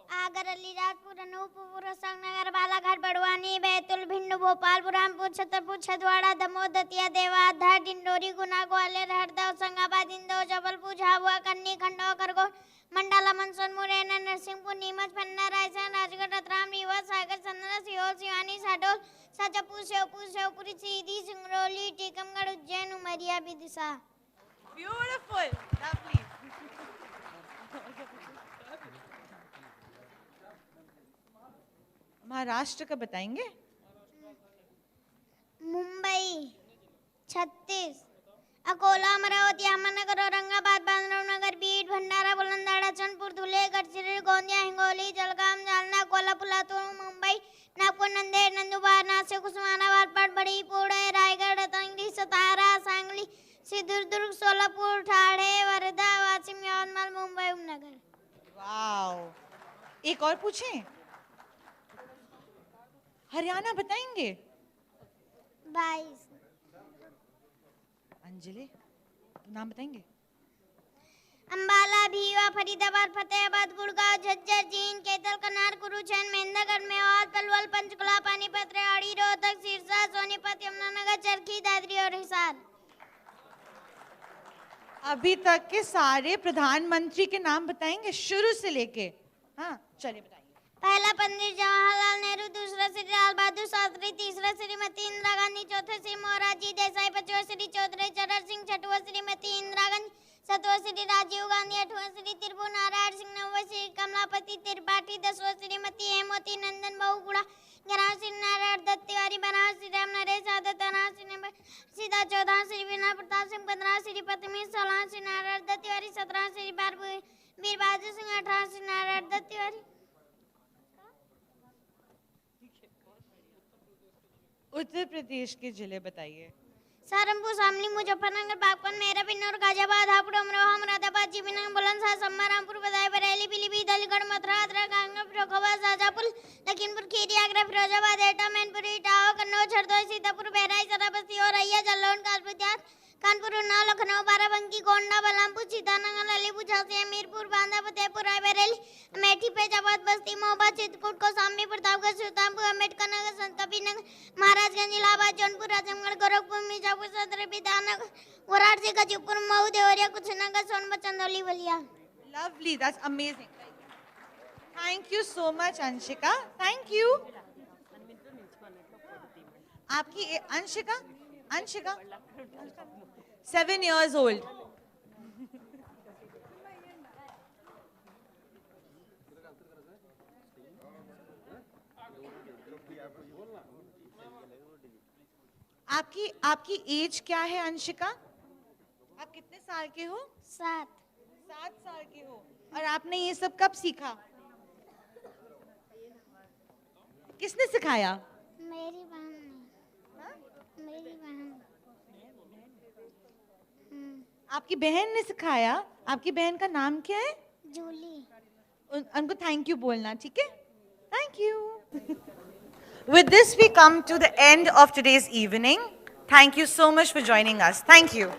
आगर, अलीराजपुर, अनूपपुर, संगनगर, बालाघाट, बड़वानी, बैतूल, भिंड, भोपाल, बुरहानपुर, छतरपुर, छिंदवाड़ा, दमोह, दतिया, देवास, धार, डिंडोरी, गुना, ग्वालियर, हरदा, होशंगाबाद, इंदौर, जबलपुर, झाबुआ, कन्नी, खंडवा, खरगोन, मंडला, मंदसौर, मुरैना, नरसिंहपुर, नीमच, पन्ना, रायसेन, राजगढ़, रतलाम, रीवा, सागर, चंदना, सीहोर, सिवानी, शहडोल, शाजापुर, शेवपुर, शेवपुरी, सीधी, सिंगरौली, टीकमगढ़, उज्जैन, उमरिया, विदिशा। Beautiful. Lovely. महाराष्ट्र का बताएंगे? मुंबई, 36, अकोला, अमरावती, अहमदनगर, औरंगाबाद, बांद्रानगर, बीड, भंडारा, बुलंदशहर, चंदपुर, धुले, गढ़चिरोली, गोंदिया, हिंगोली, जलगांव, जालना, कोल्हापुर, लातूर, मुंबई, नागपुर, सोलापुर, नंदेड़, नंदुरबार, नासिक, उस्मानाबाद, पटबड़ी, पुणे, रायगढ़, रत्नागिरी, सतारा, सांगली, सिंधुदुर्ग, सोलापुर, ठाणे, वर्धा, वाशिम, यवतमाल, मुंबई, उपनगर। वाओ, एक और पूछें? हरियाणा बताएंगे? 22। अंजलि, नाम बताएंगे? अंबाला, भीवा, फरीदाबाद, फतेहाबाद, गुड़गांव, झज्जर, जींद, कैथल, कन्हार, कुरुक्षेत्र, महेंद्रगढ़, मेवात, पलवल, पंचकुला, पानीपत, रेवाड़ी, रोहतक, सिरसा, सोनीपत, यमुनानगर, चरखी, दादरी और हिसार। अभी तक के सारे प्रधानमंत्री के नाम बताएंगे शुरू से लेके? हाँ, चलिए बताइए। पहला पंडित जवाहरलाल नेहरू, दूसरा श्री लाल बहादुर शास्त्री, तीसरा श्रीमती इंदिरा गांधी, चौथा श्री मोरारजी देसाई, पांचवा श्री चौधरी चरण सिंह, छठवां श्रीमती इंदिरा गांधी, सातवां श्री राजीव गांधी, आठवां श्री त्रिभुवन नारायण सिंह, नौवां श्री कमलापति त्रिपाठी, दसवां श्रीमती हेमवती नंदन बहुगुणा, 11वां श्री नारायण दत्त तिवारी, 12वां श्री राम नरेश यादव, 13वां श्री सीधा, 14वां श्री विनय प्रताप सिंह, 15वां श्री पद्मिनी, 16वां श्री नारायण दत्त तिवारी, 17वां श्री वीर बहादुर सिंह, 18वां श्री नारायण दत्त तिवारी। उत्तर प्रदेश के जिले बताइए। सहारनपुर, शामली, मुजफ्फरनगर, बागपत, मेरठ, बिन्नौर, गाजियाबाद, हापुड़, अमरोहा, मुरादाबाद, जीबीनगर, बुलंदशहर, संभल, रामपुर, बदायूं, बरेली, पीलीभीत, अलीगढ़, मथुरा, आगरा, कानपुर, फर्रुखाबाद, शाजापुर, लखीमपुर खीरी, आगरा, फिरोजाबाद, एटा, मैनपुरी, इटावा, कन्नौज, हरदोई, सीतापुर, बहराइच, श्रावस्ती, औरैया, जालौन, कानपुर, कानपुर, उन्नाव, लखनऊ, बाराबंकी, गोंडा, बलरामपुर, सीतानगर, अलीपुर, झांसी, हमीरपुर, बांदा, फतेहपुर, रायबरेली, अमेठी, फैजाबाद, बस्ती, महोबा, चित्रकूट, कौशाम्बी, प्रतापगढ़, सुल्तानपुर, अम्बेडकर नगर, संत कबीरनगर, महाराजगंज, इलाहाबाद, जौनपुर, आजमगढ़, गोरखपुर, मिर्जापुर, सदर, Bidhannagar, Varanasi, Ghazipur, Mau, Deoria, Kushinagar, Sonbhadra, Chandauli, Ballia. Lovely, that's amazing. Thank you so much, Anshika. Thank you. आपकी अंशिका 7 years old. आपकी एज क्या है अंशिका? आप कितने साल के हो? 7 साल के हो। और आपने ये सब कब सीखा? किसने सिखाया? मेरी बहन ने। मेरी बहन। आपकी बहन ने सिखाया? आपकी बहन का नाम क्या है? जूली। उनको थैंक यू बोलना, ठीक है? Thank you. With this, we come to the end of today's evening. Thank you so much for joining us. Thank you.